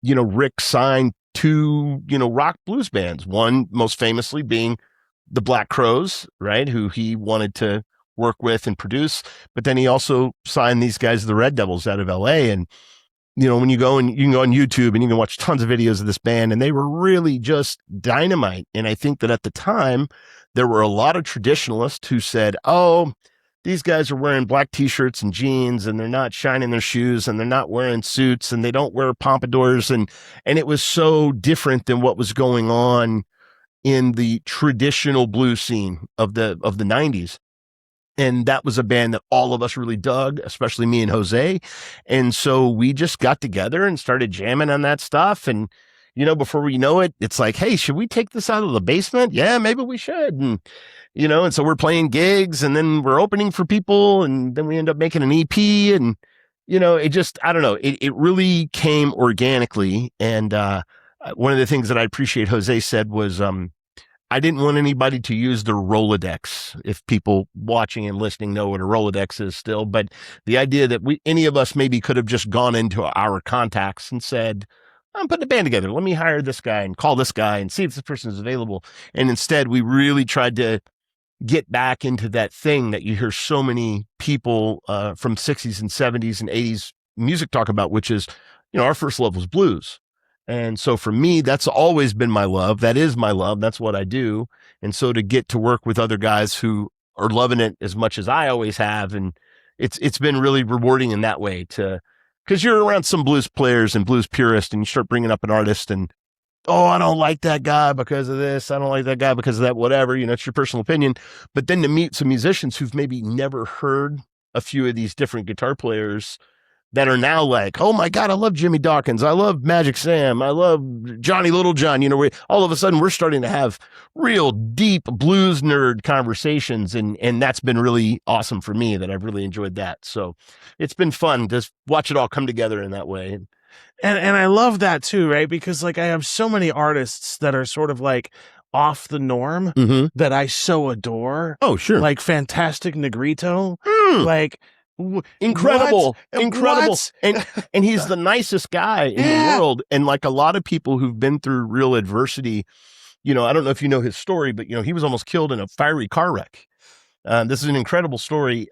Rick signed two rock blues bands. One most famously being the Black Crowes, right? Who he wanted to work with and produce. But then he also signed these guys, the Red Devils, out of LA. And when you go and you can go on YouTube and you can watch tons of videos of this band, and they were really just dynamite. And I think that at the time, there were a lot of traditionalists who said, oh, these guys are wearing black t-shirts and jeans, and they're not shining their shoes, and they're not wearing suits, and they don't wear pompadours. And it was so different than what was going on in the traditional blues scene of the 90s. And that was a band that all of us really dug, especially me and Jose. And so we just got together and started jamming on that stuff. And, before we know it, it's like, hey, should we take this out of the basement? Yeah, maybe we should. And, and so we're playing gigs, and then we're opening for people, and then we end up making an EP. And, it just, I don't know, it really came organically. And one of the things that I appreciate Jose said was, I didn't want anybody to use their Rolodex, if people watching and listening know what a Rolodex is still. But the idea that any of us maybe could have just gone into our contacts and said, I'm putting a band together. Let me hire this guy and call this guy and see if this person is available. And instead, we really tried to get back into that thing that you hear so many people from 60s and 70s and 80s music talk about, which is, our first love was blues. And so for me, that's always been my love. That is my love. That's what I do. And so to get to work with other guys who are loving it as much as I always have, and it's been really rewarding in that way, because you're around some blues players and blues purists, and you start bringing up an artist, and, oh, I don't like that guy because of this. I don't like that guy because of that, whatever, it's your personal opinion. But then to meet some musicians who've maybe never heard a few of these different guitar players that are now like, oh my God, I love Jimmy Dawkins. I love Magic Sam. I love Johnny Littlejohn. All of a sudden we're starting to have real deep blues nerd conversations. And that's been really awesome for me, that I've really enjoyed that. So it's been fun to watch it all come together in that way. And I love that too, right? Because I have so many artists that are sort of like, off the norm that I so adore. Oh, sure. Like Fantastic Negrito. Like incredible. What? Incredible. What? And he's the nicest guy in the world. And like a lot of people who've been through real adversity, I don't know if you know his story, but he was almost killed in a fiery car wreck. This is an incredible story.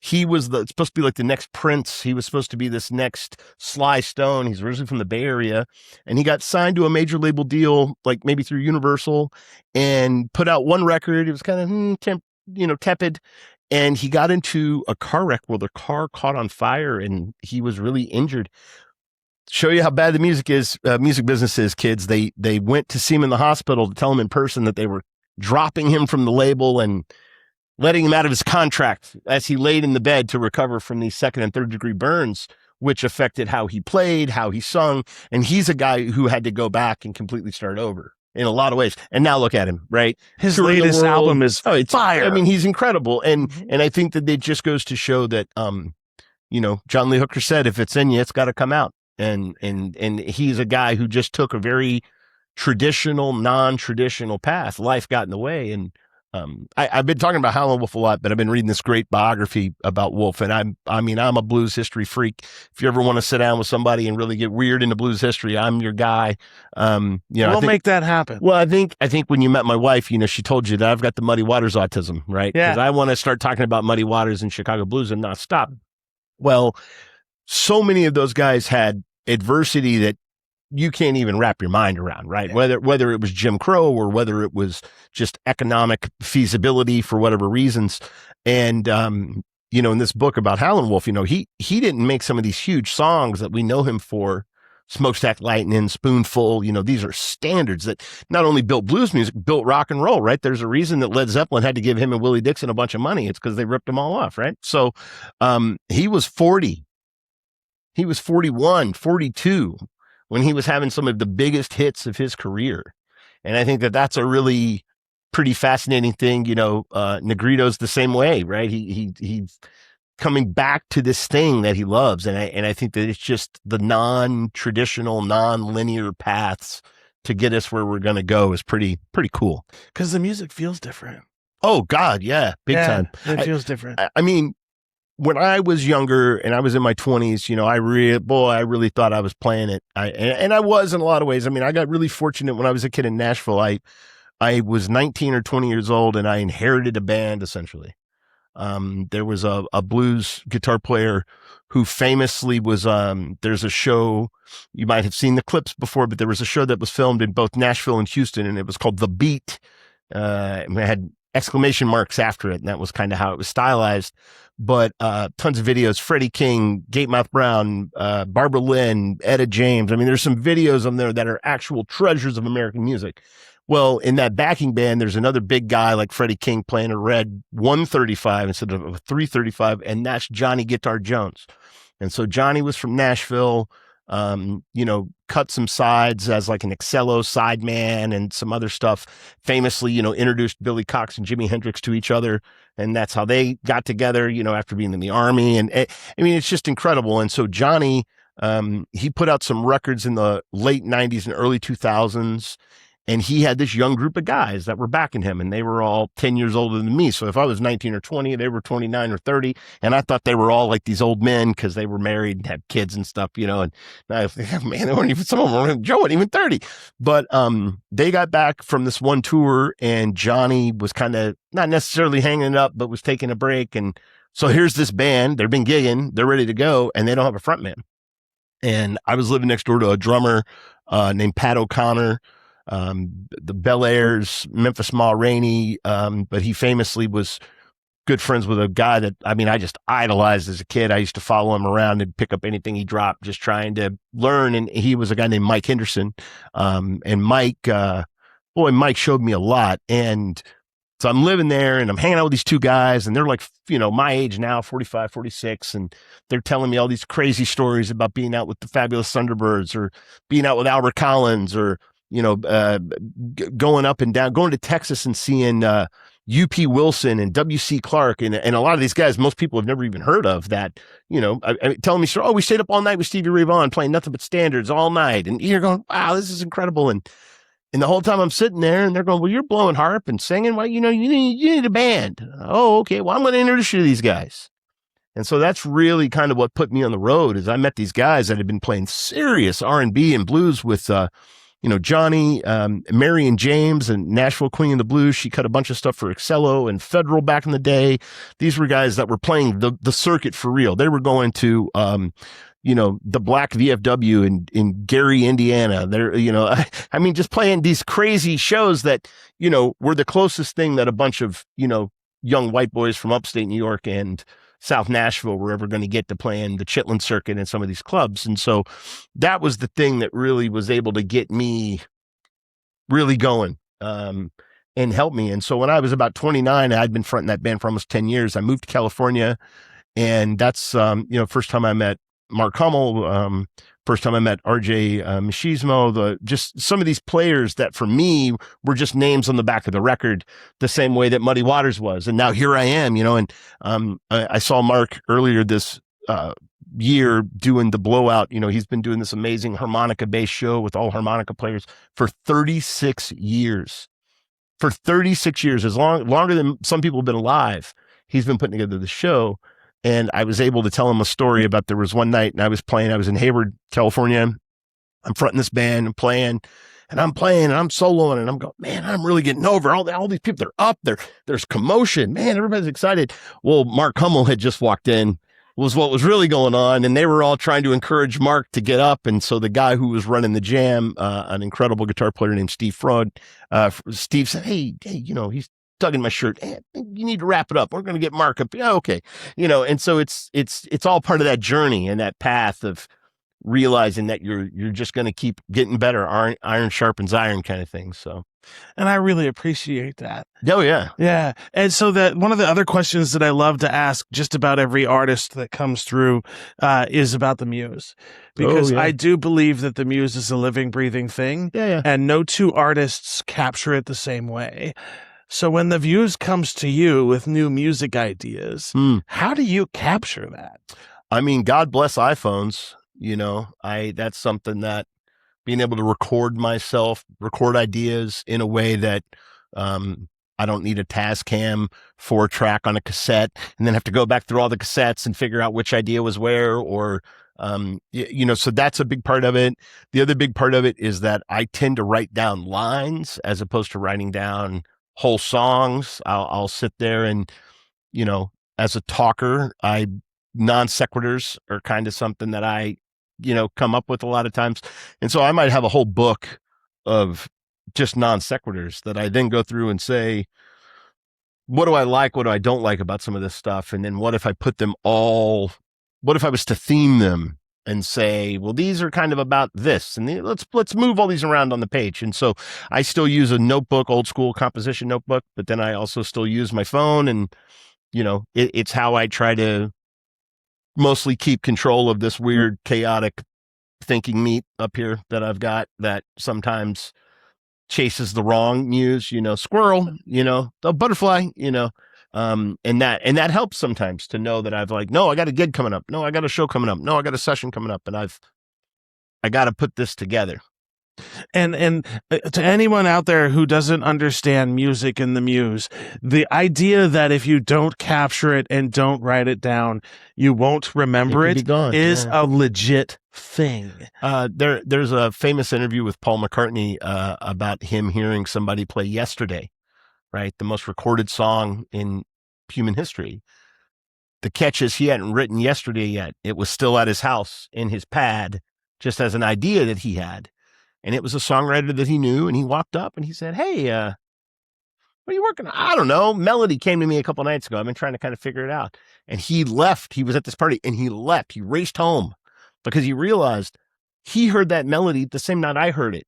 He was supposed to be like the next Prince. He was supposed to be this next Sly Stone. He's originally from the Bay Area, and he got signed to a major label deal, like maybe through Universal, and put out one record. It was kind of tepid, and he got into a car wreck where the car caught on fire, and he was really injured. Show you how bad the music business is, kids. They went to see him in the hospital to tell him in person that they were dropping him from the label and letting him out of his contract as he laid in the bed to recover from these second and third degree burns, which affected how he played, how he sung. And he's a guy who had to go back and completely start over in a lot of ways. And now look at him, right? His latest album is fire. I mean, he's incredible. And I think that it just goes to show that, John Lee Hooker said, if it's in you, it's got to come out. And he's a guy who just took a very traditional, non-traditional path. Life got in the way. And I've been talking about Howlin' Wolf a lot, but I've been reading this great biography about Wolf, and I'm a blues history freak. If you ever want to sit down with somebody and really get weird into blues history, I'm your guy. We'll make that happen. Well, I think when you met my wife, she told you that I've got the Muddy Waters autism, right? Yeah. Because I want to start talking about Muddy Waters and Chicago blues and not stop. Well, so many of those guys had adversity that you can't even wrap your mind around, right? Yeah. Whether it was Jim Crow or whether it was just economic feasibility for whatever reasons. And, in this book about Howlin' Wolf, he didn't make some of these huge songs that we know him for, Smokestack Lightning, Spoonful. These are standards that not only built blues music, built rock and roll, right? There's a reason that Led Zeppelin had to give him and Willie Dixon a bunch of money. It's because they ripped them all off, right? So he was 40. He was 41, 42. When he was having some of the biggest hits of his career. And I think that that's a really pretty fascinating thing. Negrito's the same way, right? He's coming back to this thing that he loves. And I think that it's just the non-traditional, non-linear paths to get us where we're going to go is pretty cool. Because the music feels different. Oh, God, yeah, big time. It feels different. I mean, when I was younger and I was in my 20s, I really thought I was playing it. And I was in a lot of ways. I mean, I got really fortunate when I was a kid in Nashville. I was 19 or 20 years old and I inherited a band essentially. There was a blues guitar player who famously was, there's a show, you might have seen the clips before, but there was a show that was filmed in both Nashville and Houston, and it was called The Beat. It had exclamation marks after it, and that was kind of how it was stylized. But tons of videos, Freddie King, Gatemouth Brown, Barbara Lynn, Etta James. I mean, there's some videos on there that are actual treasures of American music. Well, in that backing band, there's another big guy like Freddie King playing a red 135 instead of a 335, and that's Johnny Guitar Jones. And so Johnny was from Nashville, cut some sides as like an Excello sideman and some other stuff. Famously, introduced Billy Cox and Jimi Hendrix to each other. And that's how they got together, after being in the Army. And it's just incredible. And so Johnny, he put out some records in the late 90s and early 2000s. And he had this young group of guys that were backing him, and they were all 10 years older than me. So if I was 19 or 20, they were 29 or 30. And I thought they were all like these old men because they were married and had kids and stuff, and I was like, man, they weren't even, some of them weren't, Joe wasn't even 30. But they got back from this one tour, and Johnny was kind of not necessarily hanging it up, but was taking a break. And so here's this band, they've been gigging, they're ready to go, and they don't have a front man. And I was living next door to a drummer named Pat O'Connor. The Bel Airs, Memphis Ma Rainey, but he famously was good friends with a guy that, I just idolized as a kid. I used to follow him around and pick up anything he dropped, just trying to learn. And he was a guy named Mike Henderson. And Mike showed me a lot. And so I'm living there and I'm hanging out with these two guys, and they're like, my age now, 45, 46. And they're telling me all these crazy stories about being out with the Fabulous Thunderbirds or being out with Albert Collins or, going up and down, going to Texas and seeing U.P. Wilson and W.C. Clark and a lot of these guys most people have never even heard of that, telling me, we stayed up all night with Stevie Ray Vaughan playing nothing but standards all night. And you're going, wow, this is incredible. And And the whole time I'm sitting there and they're going, well, you're blowing harp and singing. Well, you need a band. Oh, okay. Well, I'm going to introduce you to these guys. And so that's really kind of what put me on the road is I met these guys that had been playing serious R&B and blues with, Johnny, Marion James and Nashville Queen of the Blues. She cut a bunch of stuff for Excello and Federal back in the day. These were guys that were playing the circuit for real. They were going to, the Black VFW in Gary, Indiana. They're, I mean, just playing these crazy shows that, were the closest thing that a bunch of, young white boys from upstate New York and South Nashville were ever going to get to playing the Chitlin circuit and some of these clubs. And so that was the thing that really was able to get me really going, and help me. And so when I was about 29, I'd been fronting that band for almost 10 years. I moved to California, and that's, first time I met Mark Hummel, first time I met RJ Machismo, just some of these players that for me were just names on the back of the record, the same way that Muddy Waters was. And now here I am, and I saw Mark earlier this year doing the Blowout. He's been doing this amazing harmonica-based show with all harmonica players for 36 years. For 36 years, longer than some people have been alive, he's been putting together the show. And I was able to tell him a story about there was one night and I was in Hayward, California. I'm fronting this band and playing and I'm soloing and I'm going, man, I'm really getting over all these people. They're up there. There's commotion, man. Everybody's excited. Well, Mark Hummel had just walked in, was what was really going on. And they were all trying to encourage Mark to get up. And so the guy who was running the jam, an incredible guitar player named Steve Freud, Steve said, hey, he's tugging my shirt. Hey, you need to wrap it up. We're going to get Mark up. Yeah, okay. And so it's all part of that journey and that path of realizing that you're just going to keep getting better. Iron sharpens iron kind of thing. So, and I really appreciate that. Oh yeah. Yeah. And so that one of the other questions that I love to ask just about every artist that comes through, is about the muse, because I do believe that the muse is a living, breathing thing. Yeah. And no two artists capture it the same way. So when the muse comes to you with new music ideas, how do you capture that? I mean, God bless iPhones. That's something that being able to record ideas in a way that, I don't need a Tascam 4-track on a cassette and then have to go back through all the cassettes and figure out which idea was where, or, so that's a big part of it. The other big part of it is that I tend to write down lines as opposed to writing down whole songs. I'll sit there and, as a talker, non sequiturs are kind of something that I, come up with a lot of times. And so I might have a whole book of just non sequiturs that I then go through and say, what do I like? What do I don't like about some of this stuff? And then what if I was to theme them and say, well, these are kind of about this, and let's move all these around on the page. And so I still use a notebook, old school composition notebook, but then I also still use my phone, and it's how I try to mostly keep control of this weird, chaotic thinking meat up here that I've got that sometimes chases the wrong muse, squirrel, the butterfly, and that helps sometimes to know that I've no, I got a gig coming up. No, I got a show coming up. No, I got a session coming up, and I got to put this together. And to anyone out there who doesn't understand music and the muse, the idea that if you don't capture it and don't write it down, you won't remember it is a legit thing. There's a famous interview with Paul McCartney about him hearing somebody play Yesterday, right? The most recorded song in human history. The catch is he hadn't written Yesterday yet. It was still at his house in his pad, just as an idea that he had. And it was a songwriter that he knew, and he walked up and he said, hey, what are you working on? I don't know. Melody came to me a couple nights ago. I've been trying to kind of figure it out. And he left. He was at this party and he left. He raced home because he realized he heard that melody the same night I heard it.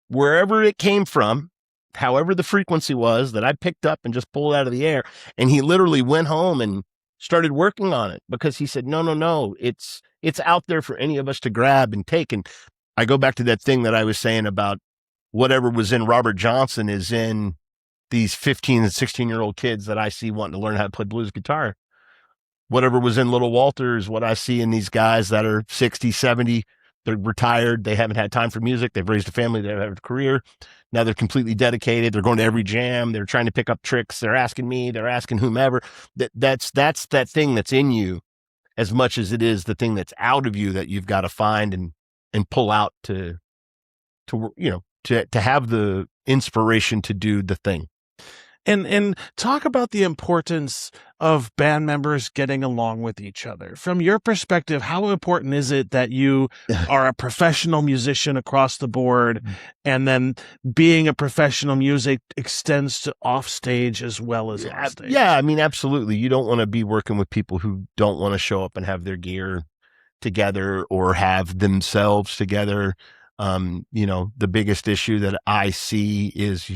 Wherever it came from, however the frequency was that I picked up and just pulled out of the air. And he literally went home and started working on it because he said, no, it's out there for any of us to grab and take. And I go back to that thing that I was saying about whatever was in Robert Johnson is in these 15 and 16-year-old kids that I see wanting to learn how to play blues guitar. Whatever was in Little Walter is what I see in these guys that are 60, 70. They're retired. They haven't had time for music. They've raised a family. They have a career. Now they're completely dedicated. They're going to every jam. They're trying to pick up tricks. They're asking me. They're asking whomever. That's that thing that's in you as much as it is the thing that's out of you that you've got to find and pull out to have the inspiration to do the thing. And talk about the importance of band members getting along with each other. From your perspective, how important is it that you are a professional musician across the board, and then being a professional music extends to off stage as well as on stage? Yeah, I mean, absolutely. You don't want to be working with people who don't want to show up and have their gear together or have themselves together. The biggest issue that I see is,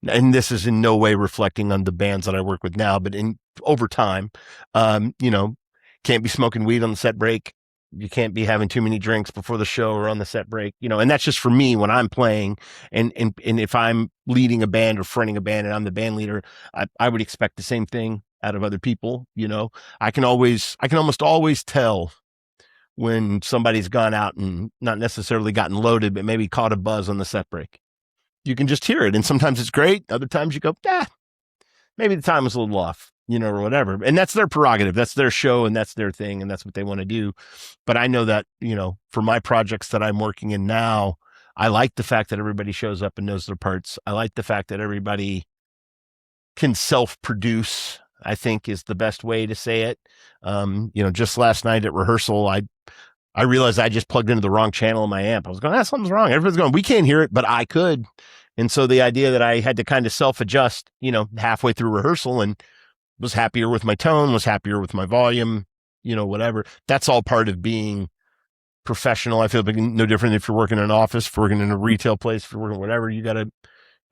and this is in no way reflecting on the bands that I work with now, but over time, can't be smoking weed on the set break. You can't be having too many drinks before the show or on the set break, and that's just for me when I'm playing. And if I'm leading a band or fronting a band and I'm the band leader, I would expect the same thing out of other people. I can almost always tell when somebody's gone out and not necessarily gotten loaded, but maybe caught a buzz on the set break. You can just hear it. And sometimes it's great. Other times you go, maybe the time was a little off, or whatever. And that's their prerogative. That's their show and that's their thing. And that's what they want to do. But I know that, for my projects that I'm working in now, I like the fact that everybody shows up and knows their parts. I like the fact that everybody can self-produce, I think is the best way to say it. Just last night at rehearsal, I realized I just plugged into the wrong channel in my amp. I was going, something's wrong. Everybody's going, we can't hear it, but I could. And so the idea that I had to kind of self-adjust, halfway through rehearsal, and was happier with my tone, was happier with my volume, whatever. That's all part of being professional. I feel like no different if you're working in an office, if you're working in a retail place, if you're working whatever.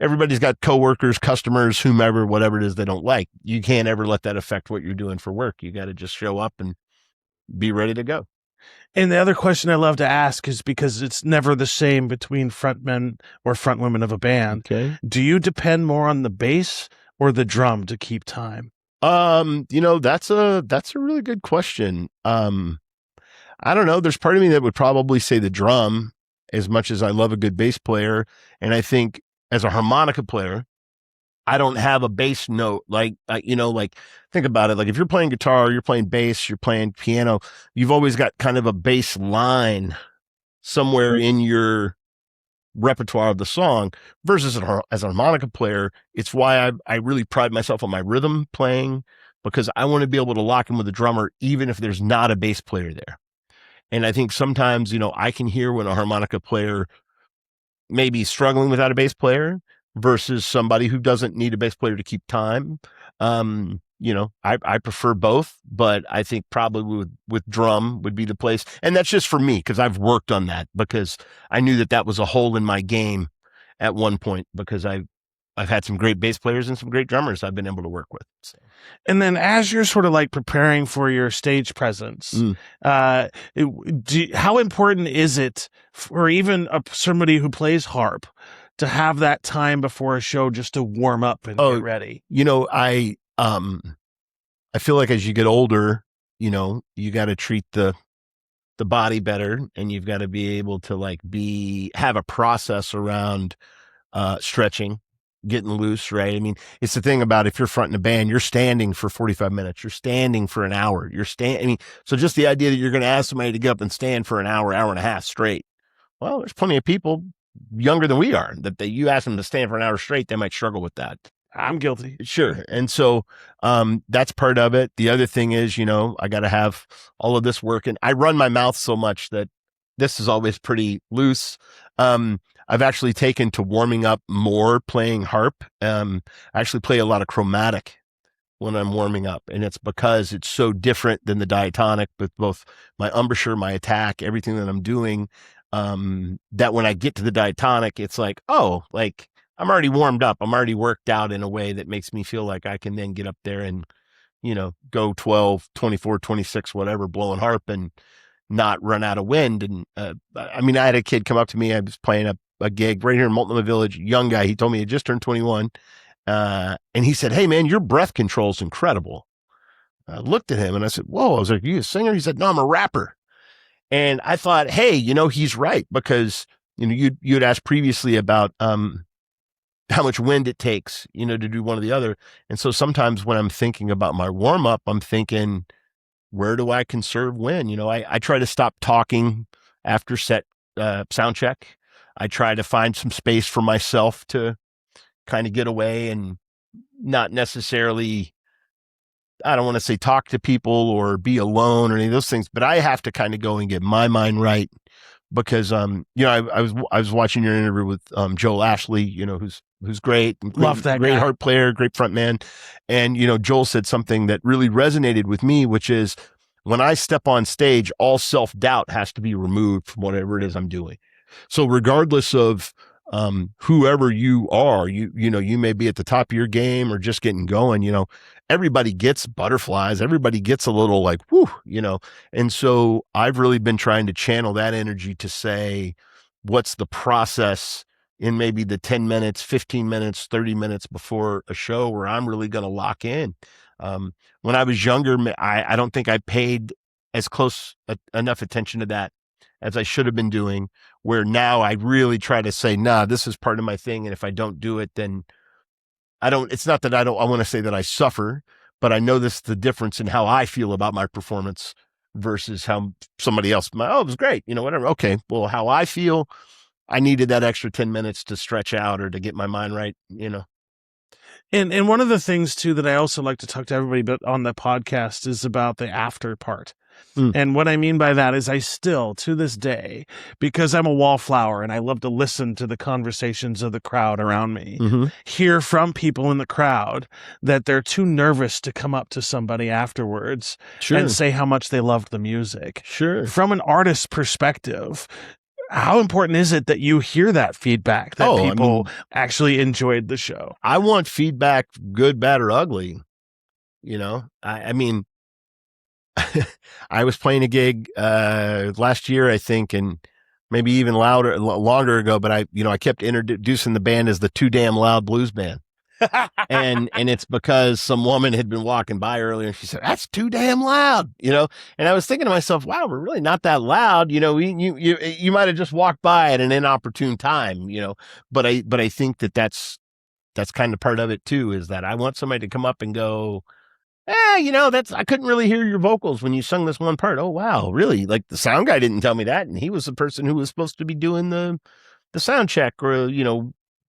Everybody's got coworkers, customers, whomever, whatever it is they don't like. You can't ever let that affect what you're doing for work. You got to just show up and be ready to go. And the other question I love to ask is, because it's never the same between frontmen or frontwomen of a band. Okay. Do you depend more on the bass or the drum to keep time? That's a really good question. I don't know. There's part of me that would probably say the drum, as much as I love a good bass player. And I think as a harmonica player, I don't have a bass note. Like think about it. Like if you're playing guitar, you're playing bass, you're playing piano, you've always got kind of a bass line somewhere in your repertoire of the song, versus as a harmonica player. It's why I really pride myself on my rhythm playing, because I want to be able to lock in with the drummer, even if there's not a bass player there. And I think sometimes, I can hear when a harmonica player may be struggling without a bass player versus somebody who doesn't need a bass player to keep time. I prefer both, but I think probably with drum would be the place. And that's just for me, because I've worked on that, because I knew that was a hole in my game at one point, because I've had some great bass players and some great drummers I've been able to work with. So. And then as you're sort of like preparing for your stage presence, how important is it for even somebody who plays harp to have that time before a show just to warm up and get ready? I feel like as you get older, you got to treat the body better, and you've got to be able to have a process around stretching, getting loose, right? I mean, it's the thing about if you're fronting a band, you're standing for 45 minutes, you're standing for an hour, so just the idea that you're going to ask somebody to get up and stand for an hour and a half straight. Well, there's plenty of people younger than we are that you ask them to stand for an hour straight, they might struggle with that. I'm guilty. Sure. And so that's part of it. The other thing is, I got to have all of this working. I run my mouth so much that this is always pretty loose. I've actually taken to warming up more playing harp. I actually play a lot of chromatic when I'm warming up, and it's because it's so different than the diatonic with both my embouchure, my attack, everything that I'm doing, that when I get to the diatonic, it's like, I'm already warmed up. I'm already worked out in a way that makes me feel like I can then get up there and, go 12, 24, 26, whatever, blowing harp and not run out of wind. And, I had a kid come up to me. I was playing a gig right here in Multnomah Village, young guy. He told me he just turned 21. And he said, "Hey man, your breath control is incredible." I looked at him and I said, "Whoa." I was like, "Are you a singer?" He said, "No, I'm a rapper." And I thought, hey, he's right, because, you'd asked previously about, how much wind it takes, to do one or the other. And so sometimes when I'm thinking about my warm up, I'm thinking, where do I conserve wind? I try to stop talking after sound check. I try to find some space for myself to kind of get away and not necessarily, I don't want to say talk to people or be alone or any of those things, but I have to kind of go and get my mind right, because I was watching your interview with Joel Ashley, who's great, Love that great guy. harp player, great front man. And Joel said something that really resonated with me, which is, when I step on stage, all self-doubt has to be removed from whatever it is I'm doing. So regardless of whoever you are, you may be at the top of your game or just getting going, everybody gets butterflies. Everybody gets a little like, whoo, and so I've really been trying to channel that energy to say, what's the process in maybe the 10 minutes, 15 minutes, 30 minutes before a show where I'm really going to lock in. When I was younger, I don't think I paid as close enough attention to that as I should have been doing, where now I really try to say, nah, this is part of my thing. And if I don't do it, then it's not that I want to say that I suffer, but I know this is the difference in how I feel about my performance versus how somebody else, it was great, whatever. Okay, well, how I feel, I needed that extra 10 minutes to stretch out or to get my mind right, And one of the things too that I also like to talk to everybody about on the podcast is about the after part. And what I mean by that is I still, to this day, because I'm a wallflower and I love to listen to the conversations of the crowd around me, hear from people in the crowd that they're too nervous to come up to somebody afterwards and say how much they loved the music. Sure. From an artist's perspective, how important is it that you hear that feedback, that people actually enjoyed the show? I want feedback, good, bad, or ugly. I mean, I was playing a gig last year, I think, and maybe even longer ago, but I kept introducing the band as the Too Damn Loud Blues Band. and it's because some woman had been walking by earlier and she said, that's too damn loud, and I was thinking to myself, wow, we're really not that loud. You might have just walked by at an inopportune time, but I think that's kind of part of it too, is that I want somebody to come up and go, I couldn't really hear your vocals when you sung this one part. Oh, wow. Really? Like, the sound guy didn't tell me that. And he was the person who was supposed to be doing the sound check or,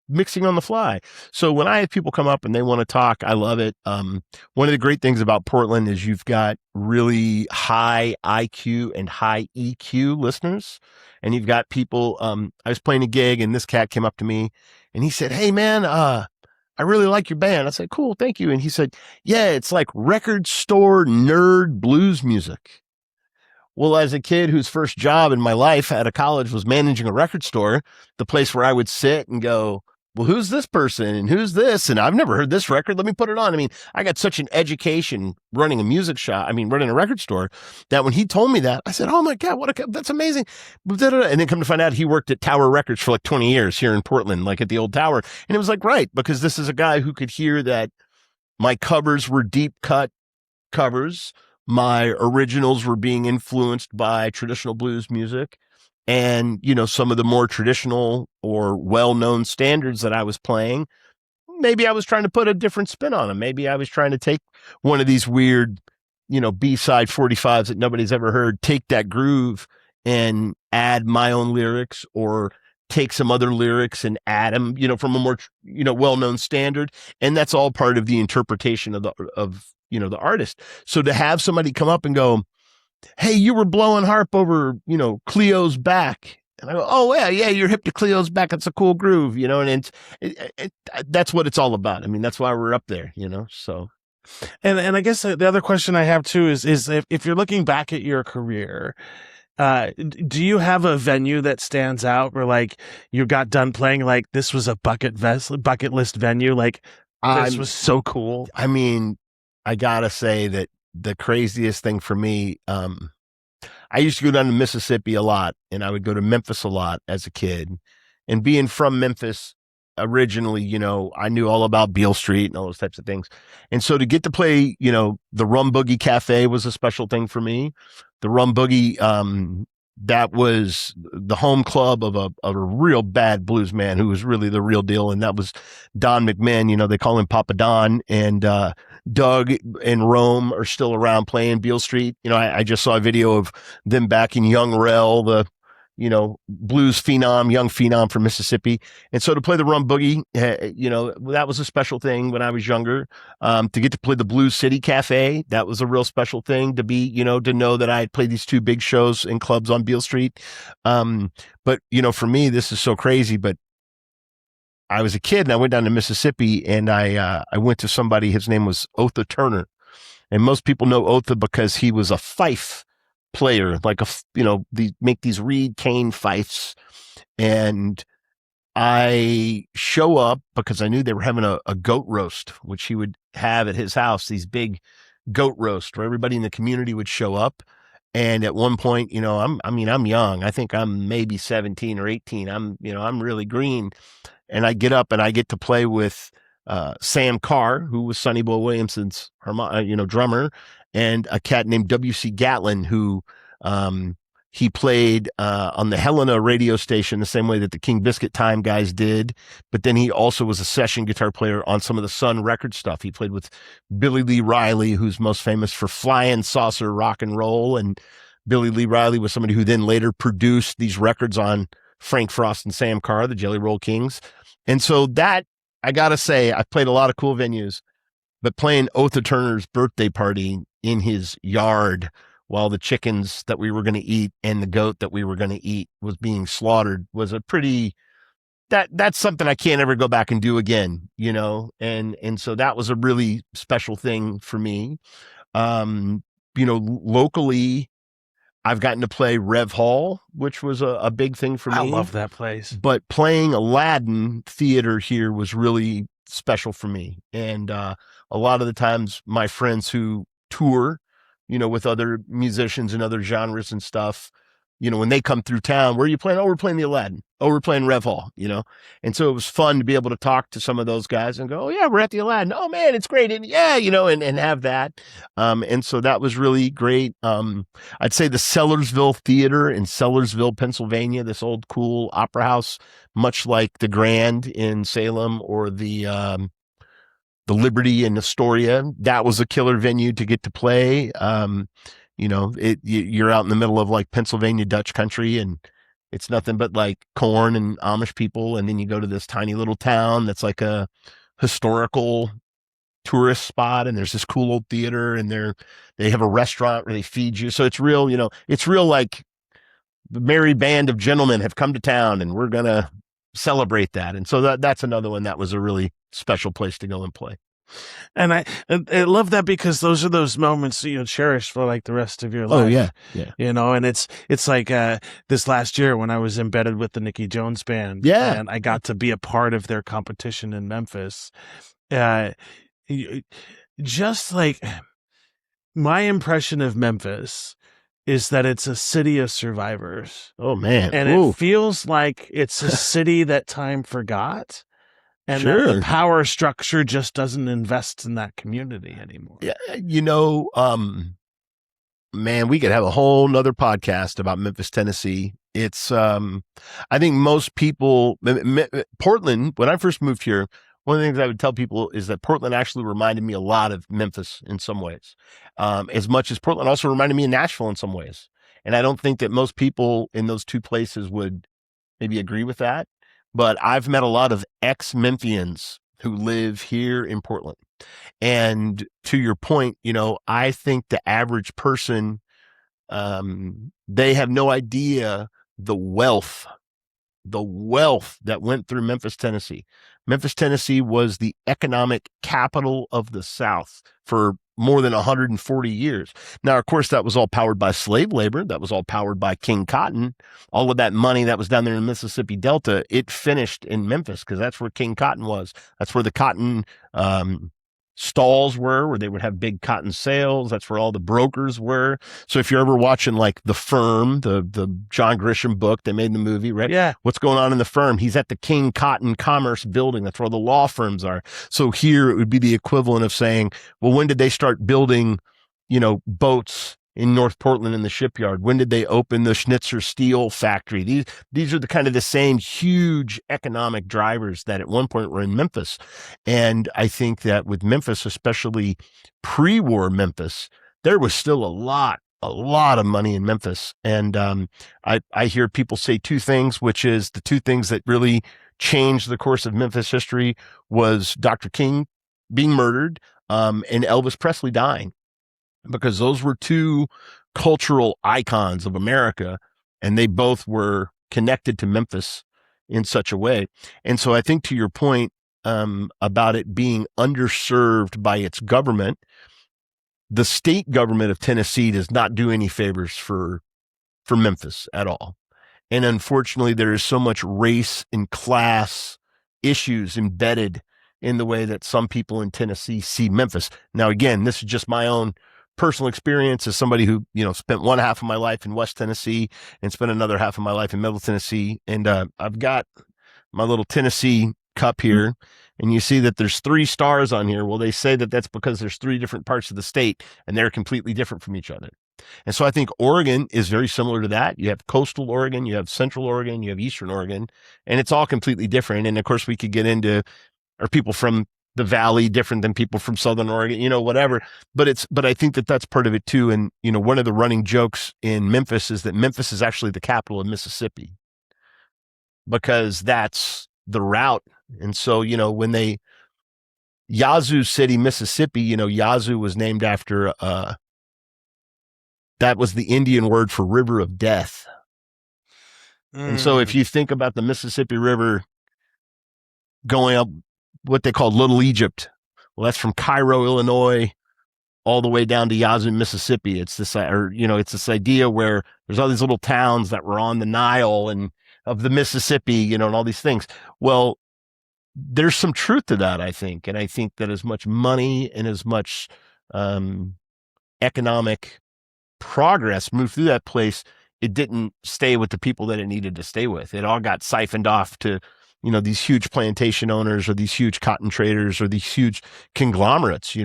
mixing on the fly. So when I have people come up and they want to talk, I love it. One of the great things about Portland is you've got really high IQ and high EQ listeners. And you've got people, I was playing a gig and this cat came up to me and he said, hey man, I really like your band. I said, cool, thank you. And he said, yeah, it's like record store nerd blues music. Well, as a kid whose first job in my life out of college was managing a record store, the place where I would sit and go, well, who's this person and who's this? And I've never heard this record. Let me put it on. I mean, I got such an education running a record store, that when he told me that, I said, oh my God, that's amazing. And then come to find out he worked at Tower Records for like 20 years here in Portland, like at the old Tower. And it was like, right, because this is a guy who could hear that my covers were deep cut covers. My originals were being influenced by traditional blues music. And, some of the more traditional or well-known standards that I was playing, maybe I was trying to put a different spin on them. Maybe I was trying to take one of these weird, B-side 45s that nobody's ever heard, take that groove and add my own lyrics, or take some other lyrics and add them, from a more, well-known standard. And that's all part of the interpretation of the artist. So to have somebody come up and go, hey, you were blowing harp over, Cleo's back. And I go, oh, yeah, you're hip to Cleo's back. It's a cool groove, and that's what it's all about. I mean, that's why we're up there, so. And I guess the other question I have too is if you're looking back at your career, do you have a venue that stands out where like you got done playing, like this was a bucket list venue? Like this was so cool. I mean, I gotta say that the craziest thing for me, I used to go down to Mississippi a lot, and I would go to Memphis a lot as a kid. And being from Memphis originally, I knew all about Beale Street and all those types of things. And so to get to play, the Rum Boogie Cafe was a special thing for me. The Rum Boogie that was the home club of a real bad blues man who was really the real deal. And that was Don McMahon. You know, they call him Papa Don. And Doug and Rome are still around playing Beale Street. You know, I just saw a video of them backing Young Rel, the, you know, blues phenom, young phenom from Mississippi. And so to play the Rum Boogie, you know, that was a special thing when I was younger. To get to play the Blues City Cafe, that was a real special thing to be, you know, to know that I had played these two big shows in clubs on Beale Street. But, you know, for me, this is so crazy, but I was a kid and I went down to Mississippi and I went to somebody, his name was Otha Turner. And most people know Otha because he was a fife player, like you know, make these reed cane fifes. And I show up because I knew they were having a goat roast, which he would have at his house, these big goat roast where everybody in the community would show up. And at one point, you know, I'm young. I think I'm maybe 17 or 18. I'm really green. And I get up and I get to play with Sam Carr, who was Sonny Boy Williamson's drummer, and a cat named W.C. Gatlin, who he played on the Helena radio station the same way that the King Biscuit Time guys did. But then he also was a session guitar player on some of the Sun record stuff. He played with Billy Lee Riley, who's most famous for Flying Saucer Rock and Roll. And Billy Lee Riley was somebody who then later produced these records on Frank Frost and Sam Carr, the Jelly Roll Kings. And so that, I got to say, I played a lot of cool venues, but playing Otha Turner's birthday party in his yard while the chickens that we were going to eat and the goat that we were going to eat was being slaughtered was a pretty, that's something I can't ever go back and do again, you know? And so that was a really special thing for me. You know, locally, I've gotten to play Rev Hall, which was a big thing for me. I love that place. But playing Aladdin Theater here was really special for me. And a lot of the times my friends who tour, you know, with other musicians and other genres and stuff, you know, when they come through town, where are you playing? Oh, we're playing the Aladdin. Oh, we're playing Rev Hall, you know? And so it was fun to be able to talk to some of those guys and go, oh yeah, we're at the Aladdin. Oh man, it's great. And yeah, you know, and have that. And so that was really great. I'd say the Sellersville Theater in Sellersville, Pennsylvania, this old cool opera house, much like the Grand in Salem or the Liberty in Astoria. That was a killer venue to get to play. You know, you're out in the middle of like Pennsylvania Dutch country and it's nothing but like corn and Amish people. And then you go to this tiny little town that's like a historical tourist spot. And there's this cool old theater and they have a restaurant where they feed you. So it's real, you know, it's real like the merry band of gentlemen have come to town and we're going to celebrate that. And so that's another one that was a really special place to go and play. And I love that because those are those moments that you'll cherish for like the rest of your life. Oh yeah. You know, and it's like this last year when I was embedded with the Nicky Jones band. Yeah. And I got to be a part of their competition in Memphis. Just like my impression of Memphis is that it's a city of survivors. Oh man. And Ooh. it feels like it's a city that time forgot. And sure. that the power structure just doesn't invest in that community anymore. Yeah, you know, man, we could have a whole nother podcast about Memphis, Tennessee. It's, I think most people, Portland, when I first moved here, one of the things I would tell people is that Portland actually reminded me a lot of Memphis in some ways, as much as Portland also reminded me of Nashville in some ways. And I don't think that most people in those two places would maybe agree with that. But I've met a lot of ex-Memphians who live here in Portland. And to your point, you know, I think the average person, they have no idea the wealth that went through Memphis, Tennessee. Memphis, Tennessee was the economic capital of the South for more than 140 years. Now, of course, that was all powered by slave labor. That was all powered by King Cotton. All of that money that was down there in the Mississippi Delta, it finished in Memphis because that's where King Cotton was. That's where the cotton stalls were, where they would have big cotton sales. That's where all the brokers were. So if you're ever watching like The Firm, the John Grisham book they made in the movie, right? Yeah. What's going on in The Firm? He's at the King Cotton Commerce Building. That's where the law firms are. So here it would be the equivalent of saying, well, when did they start building, you know, boats in North Portland in the shipyard? When did they open the Schnitzer Steel factory? These are the kind of the same huge economic drivers that at one point were in Memphis. And I think that with Memphis, especially pre-war Memphis, there was still a lot of money in Memphis. And I hear people say two things, which is the two things that really changed the course of Memphis history was Dr. King being murdered and Elvis Presley dying, because those were two cultural icons of America, and they both were connected to Memphis in such a way. And so I think to your point about it being underserved by its government, the state government of Tennessee does not do any favors for Memphis at all. And unfortunately, there is so much race and class issues embedded in the way that some people in Tennessee see Memphis. Now, again, this is just my own personal experience as somebody who, spent one half of my life in West Tennessee and spent another half of my life in Middle Tennessee. And I've got my little Tennessee cup here, and you see that there's 3 stars on here. Well, they say that that's because there's 3 different parts of the state, and they're completely different from each other. And so I think Oregon is very similar to that. You have coastal Oregon, you have central Oregon, you have eastern Oregon, and it's all completely different. And of course, we could get into, are people from the valley different than people from southern Oregon, whatever. But I think that that's part of it too. And, one of the running jokes in Memphis is that Memphis is actually the capital of Mississippi, because that's the route. And so, when Yazoo City, Mississippi, Yazoo was named after, that was the Indian word for river of death. And so if you think about the Mississippi River going up what they call Little Egypt, well, that's from Cairo, Illinois, all the way down to Yazoo, Mississippi. It's this, it's this idea where there's all these little towns that were on the Nile and of the Mississippi, and all these things. Well, there's some truth to that, I think. And I think that as much money and as much economic progress moved through that place, it didn't stay with the people that it needed to stay with. It all got siphoned off to, these huge plantation owners or these huge cotton traders or these huge conglomerates.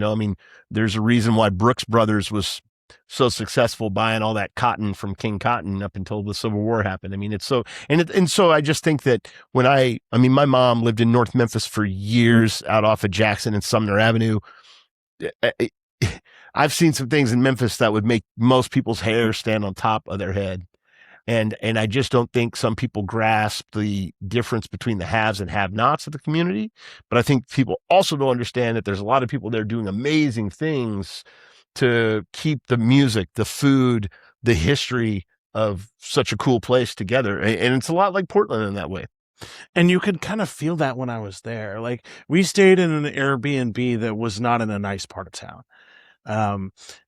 There's a reason why Brooks Brothers was so successful buying all that cotton from King Cotton up until the Civil War happened. It's so, and so I just think that when my mom lived in North Memphis for years out off of Jackson and Sumner Avenue. I've seen some things in Memphis that would make most people's hair stand on top of their head. And I just don't think some people grasp the difference between the haves and have-nots of the community. But I think people also don't understand that there's a lot of people there doing amazing things to keep the music, the food, the history of such a cool place together. And it's a lot like Portland in that way. And you could kind of feel that when I was there. Like, we stayed in an Airbnb that was not in a nice part of town.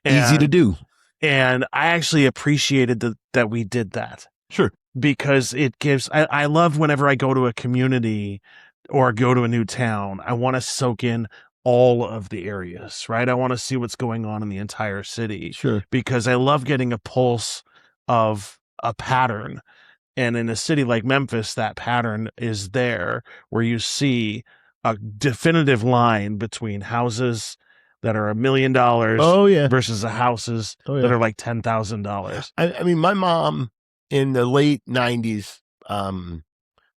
Easy to do. And I actually appreciated that we did that. Sure. Because it gives, I love whenever I go to a community or go to a new town, I want to soak in all of the areas, right? I want to see what's going on in the entire city. Sure. Because I love getting a pulse of a pattern. And in a city like Memphis, that pattern is there, where you see a definitive line between houses that are $1 million versus the houses that are like $10,000. I mean, my mom in the late 90s,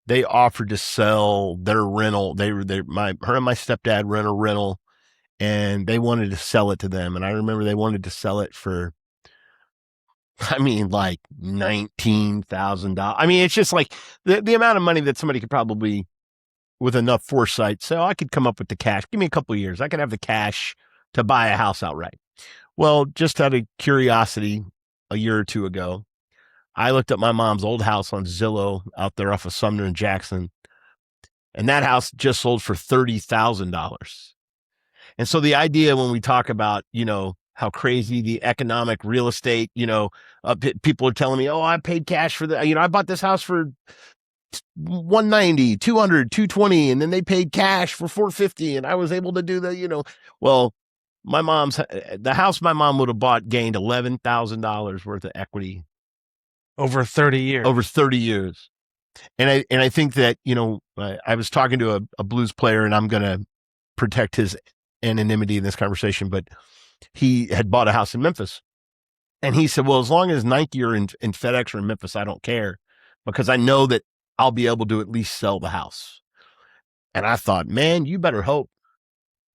they offered to sell their rental. Her and my stepdad rent a rental, and they wanted to sell it to them. And I remember they wanted to sell it for, like $19,000. I mean, it's just like the amount of money that somebody could probably, with enough foresight, say, I could come up with the cash. Give me a couple of years. I could have the cash to buy a house outright. Well, just out of curiosity, a year or two ago, I looked at my mom's old house on Zillow out there off of Sumner and Jackson, and that house just sold for $30,000. And so the idea when we talk about, how crazy the economic real estate, people are telling me, I paid cash for that. I bought this house for $190, $200, $220, and then they paid cash for $450, and I was able to do the, well, the house my mom would have bought gained $11,000 worth of equity over 30 years. And I think that, I was talking to a blues player, and I'm going to protect his anonymity in this conversation, but he had bought a house in Memphis, And he said, well, as long as Nike or in FedEx or in Memphis, I don't care, because I know that I'll be able to at least sell the house. And I thought, man, you better hope.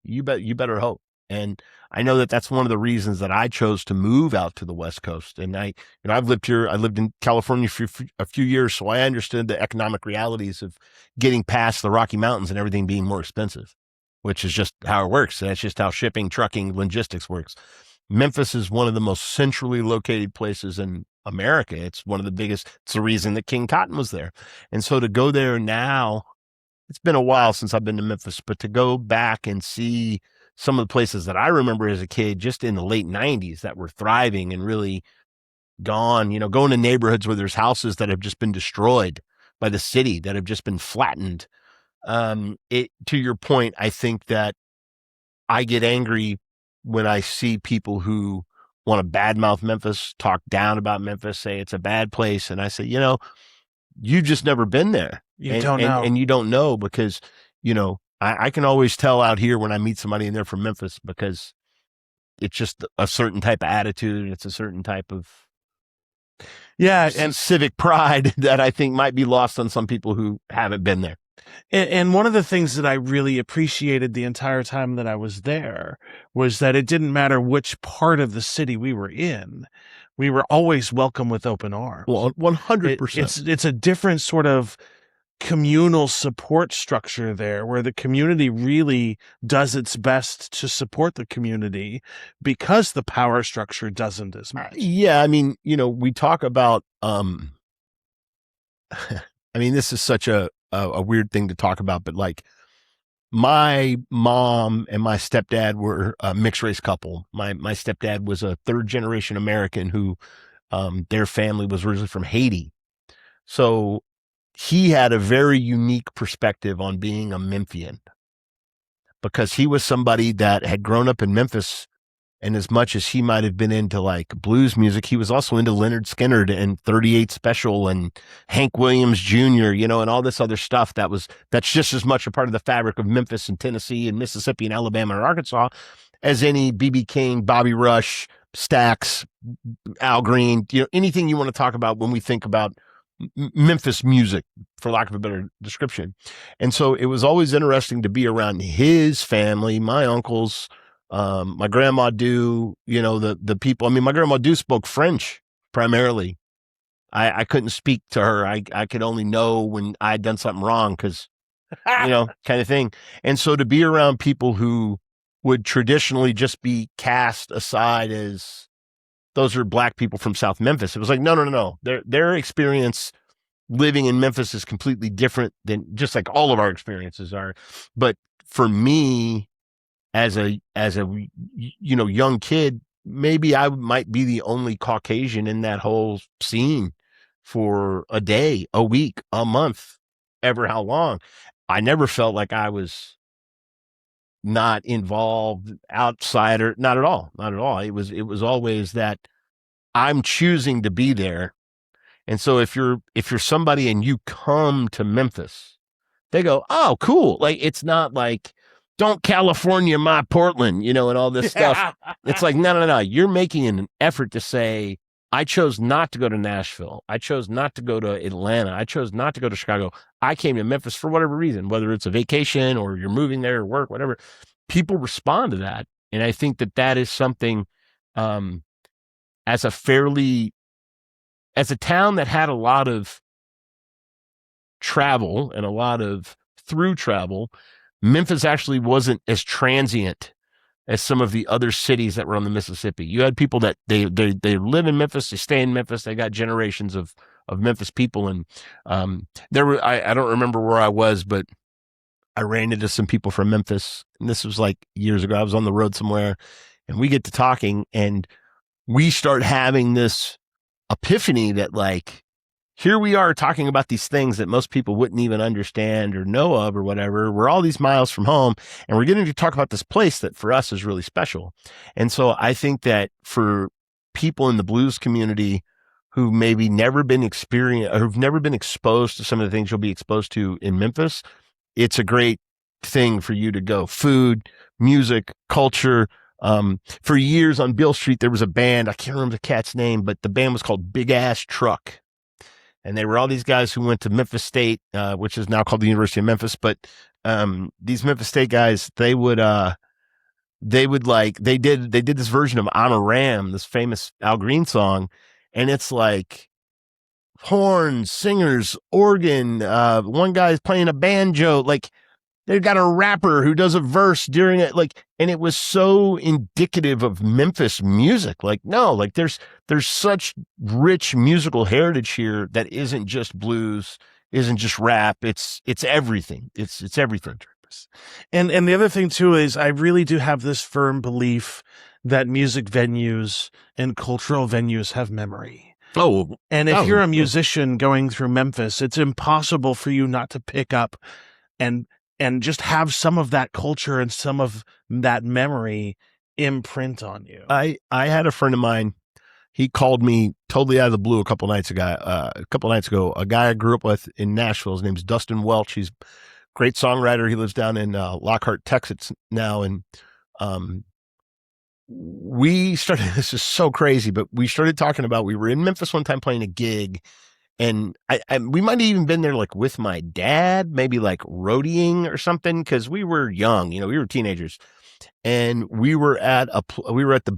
You better hope. And I know that that's one of the reasons that I chose to move out to the West Coast. And I've lived here. I lived in California for a few years, so I understood the economic realities of getting past the Rocky Mountains and everything being more expensive, which is just how it works. That's just how shipping, trucking, logistics works. Memphis is one of the most centrally located places in America. It's one of the biggest. It's the reason that King Cotton was there. And so to go there now, it's been a while since I've been to Memphis, but to go back and see some of the places that I remember as a kid, just in the late 90s, that were thriving and really gone, going to neighborhoods where there's houses that have just been destroyed by the city, that have just been flattened. To your point, I think that I get angry when I see people who want to badmouth Memphis, talk down about Memphis, say it's a bad place. And I say, you've just never been there. You don't know. And you don't know, because, I can always tell out here when I meet somebody and they're from Memphis, because it's just a certain type of attitude. It's a certain type of and civic pride that I think might be lost on some people who haven't been there. And one of the things that I really appreciated the entire time that I was there was that it didn't matter which part of the city we were in. We were always welcome with open arms. Well, 100%. It's a different sort of communal support structure there, where the community really does its best to support the community, because the power structure doesn't as much. Yeah. I mean, we talk about, this is such a weird thing to talk about, but like, my mom and my stepdad were a mixed race couple. My stepdad was a third generation American who, their family was originally from Haiti. So he had a very unique perspective on being a Memphian, because he was somebody that had grown up in Memphis. And as much as he might have been into like blues music, he was also into Leonard Skinner and 38 Special and Hank Williams Jr., and all this other stuff that's just as much a part of the fabric of Memphis and Tennessee and Mississippi and Alabama and Arkansas as any B.B. King, Bobby Rush, Stax, Al Green, anything you want to talk about when we think about Memphis music, for lack of a better description. And so it was always interesting to be around his family, my uncles, my grandma the people. I mean, my grandma spoke French primarily. I couldn't speak to her. I could only know when I had done something wrong, because, kind of thing. And so to be around people who would traditionally just be cast aside as those are black people from South Memphis, it was like, no. Their experience living in Memphis is completely different than just like all of our experiences are. But for me, as a young kid, maybe I might be the only Caucasian in that whole scene for a day, a week, a month, ever how long. I never felt like I was not involved, outsider, not at all. It was always that I'm choosing to be there. And so if you're somebody and you come to Memphis, they go, oh, cool. Like, it's not like, don't California my Portland, and all this stuff. It's like, no. You're making an effort to say, I chose not to go to Nashville. I chose not to go to Atlanta. I chose not to go to Chicago. I came to Memphis for whatever reason, whether it's a vacation or you're moving there or work, whatever. People respond to that. And I think that is something, as a town that had a lot of travel and a lot of through travel, Memphis actually wasn't as transient as some of the other cities that were on the Mississippi. You had people that they live in Memphis, they stay in Memphis, they got generations of Memphis people. And there were, I don't remember where I was, but I ran into some people from Memphis, and this was like years ago. I was on the road somewhere, and we get to talking, and we start having this epiphany that, like, here we are talking about these things that most people wouldn't even understand or know of or whatever. We're all these miles from home, and we're getting to talk about this place that for us is really special. And so I think that for people in the blues community who maybe never been experienced or who've never been exposed to some of the things you'll be exposed to in Memphis, it's a great thing for you to go. Food, music, culture, For years on Beale Street, there was a band. I can't remember the cat's name, but the band was called Big Ass Truck. And they were all these guys who went to Memphis State, which is now called the University of Memphis. But these Memphis State guys, they did this version of "I'm a Ram," this famous Al Green song, and it's like horns, singers, organ. One guy's playing a banjo. Like they've got a rapper who does a verse during it. Like, and it was so indicative of Memphis music. Like, no, like there's such rich musical heritage here that isn't just blues, isn't just rap. It's everything. It's everything. And the other thing too is I really do have this firm belief that music venues and cultural venues have memory. Oh, and if you're a musician going through Memphis, it's impossible for you not to pick up and just have some of that culture and some of that memory imprint on you. I had a friend of mine. He called me totally out of the blue a couple nights ago. A guy I grew up with in Nashville. His name's Dustin Welch. He's a great songwriter. He lives down in Lockhart, Texas now. And we started, this is so crazy, but we started talking about, we were in Memphis one time playing a gig, and we might have even been there like with my dad, maybe like roadieing or something, because we were young, we were teenagers, and we were at the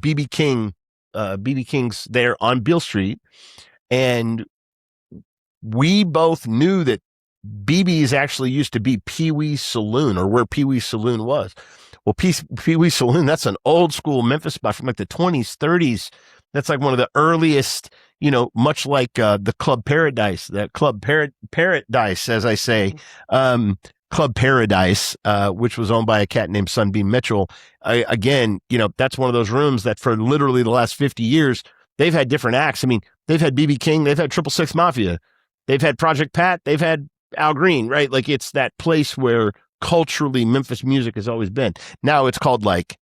BB King's there on Beale Street, and we both knew that BB's actually used to be Pee Wee's Saloon, or where Pee Wee's Saloon was. Well, Pee Wee's Saloon, that's an old school Memphis spot from like the 20s, 30s. That's like one of the earliest, much like the Club Paradise, Paradise, as I say, Club Paradise, which was owned by a cat named Sunbeam Mitchell. Again, that's one of those rooms that for literally the last 50 years, they've had different acts. I mean, they've had BB King, they've had 666 Mafia, they've had Project Pat, they've had Al Green, right? Like it's that place where culturally Memphis music has always been. Now it's called like,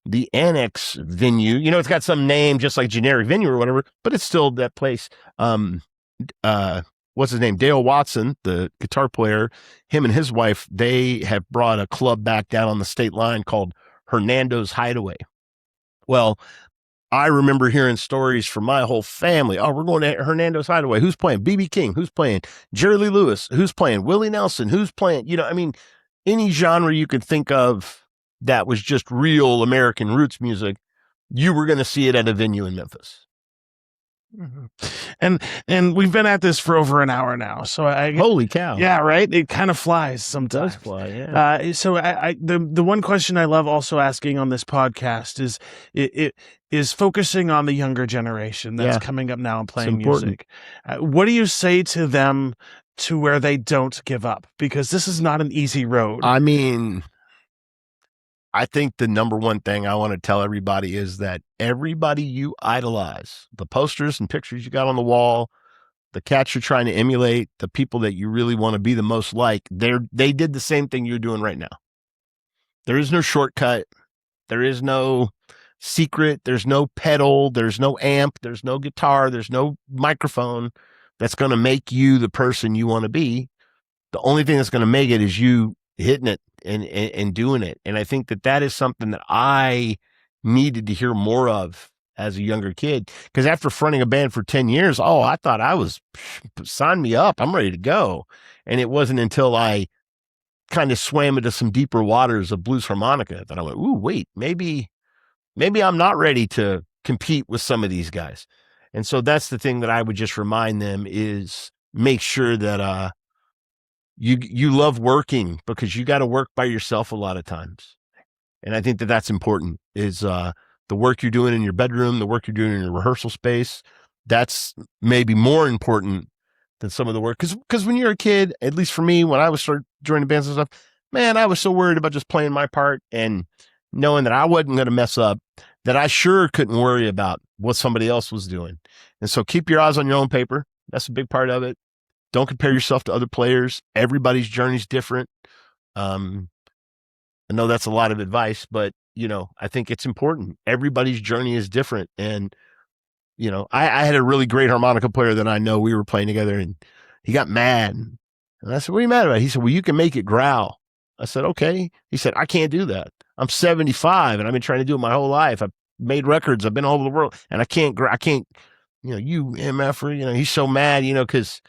the Annex venue, it's got some name just like generic venue or whatever, but it's still that place. What's his name? Dale Watson, the guitar player, him and his wife, they have brought a club back down on the state line called Hernando's Hideaway. Well, I remember hearing stories from my whole family. Oh, we're going to Hernando's Hideaway. Who's playing? BB King. Who's playing? Jerry Lee Lewis. Who's playing? Willie Nelson. Who's playing? Any genre you could think of that was just real American roots music, you were going to see it at a venue in Memphis. Mm-hmm. And we've been at this for over an hour now, so holy cow, yeah, right. It kind of flies sometimes. It does fly, yeah. So the one question I love also asking on this podcast is it is focusing on the younger generation that's coming up now and playing music. What do you say to them to where they don't give up? Because this is not an easy road. I mean, I think the number one thing I want to tell everybody is that everybody you idolize, the posters and pictures you got on the wall, the cats you're trying to emulate, the people that you really want to be the most like, they did the same thing you're doing right now. There is no shortcut. There is no secret. There's no pedal. There's no amp. There's no guitar. There's no microphone that's going to make you the person you want to be. The only thing that's going to make it is you hitting it and doing it. And I think that is something that I needed to hear more of as a younger kid. Because after fronting a band for 10 years, I thought I was, sign me up, I'm ready to go. And it wasn't until I kind of swam into some deeper waters of blues harmonica that I went, ooh, wait, maybe I'm not ready to compete with some of these guys. And so that's the thing that I would just remind them is make sure that you love working, because you got to work by yourself a lot of times. And I think that's important is the work you're doing in your bedroom, the work you're doing in your rehearsal space. That's maybe more important than some of the work. Because when you're a kid, at least for me, when I was started joining bands and stuff, man, I was so worried about just playing my part and knowing that I wasn't going to mess up, that I sure couldn't worry about what somebody else was doing. And so keep your eyes on your own paper. That's a big part of it. Don't compare yourself to other players. Everybody's journey's different. I know that's a lot of advice, but I think it's important. Everybody's journey is different. And, I had a really great harmonica player that I know, we were playing together, and he got mad. And I said, what are you mad about? He said, well, you can make it growl. I said, okay. He said, I can't do that. I'm 75 and I've been trying to do it my whole life. I've made records. I've been all over the world and I can't, you MF, he's so mad, cause,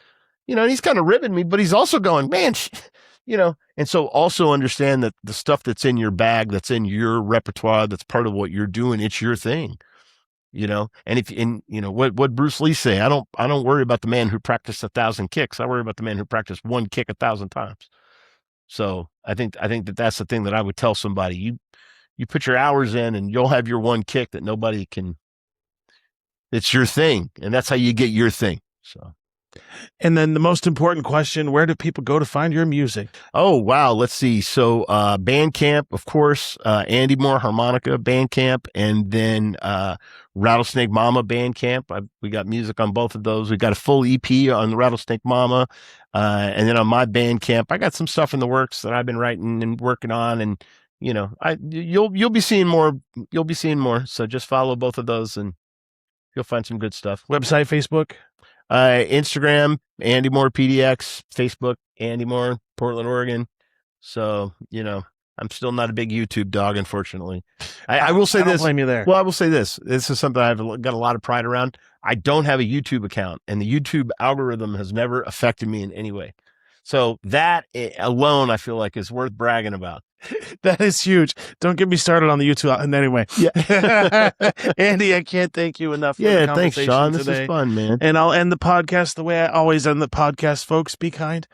and he's kind of ribbing me, but he's also going, man, and so also understand that the stuff that's in your bag, that's in your repertoire, that's part of what you're doing, it's your thing, and what Bruce Lee say, I don't worry about the man who practiced 1,000 kicks. I worry about the man who practiced one kick 1,000 times. So I think that's the thing that I would tell somebody. You put your hours in and you'll have your one kick that nobody can. It's your thing. And that's how you get your thing. So. And then the most important question, where do people go to find your music? Oh, wow. Let's see. So, Bandcamp, of course, Andy Moore Harmonica Bandcamp, and then, Rattlesnake Mama Bandcamp. We got music on both of those. We got a full EP on the Rattlesnake Mama. And then on my Bandcamp, I got some stuff in the works that I've been writing and working on. And, you'll be seeing more. You'll be seeing more. So just follow both of those and you'll find some good stuff. Website, Facebook? Instagram, Andy Moore PDX, Facebook, Andy Moore, Portland, Oregon. So, I'm still not a big YouTube dog, unfortunately. I will say I don't this. blame you there. Well, I will say this. This is something I've got a lot of pride around. I don't have a YouTube account, and the YouTube algorithm has never affected me in any way. So that alone, I feel like is worth bragging about. That is huge. Don't get me started on the YouTube. And anyway, yeah. Andy, I can't thank you enough for the conversation thanks, Shawn. This today. is fun, man. And I'll end the podcast the way I always end the podcast, folks. Be kind.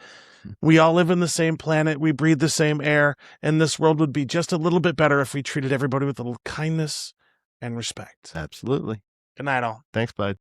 We all live in the same planet. We breathe the same air. And this world would be just a little bit better if we treated everybody with a little kindness and respect. Absolutely. Good night, all. Thanks, bud.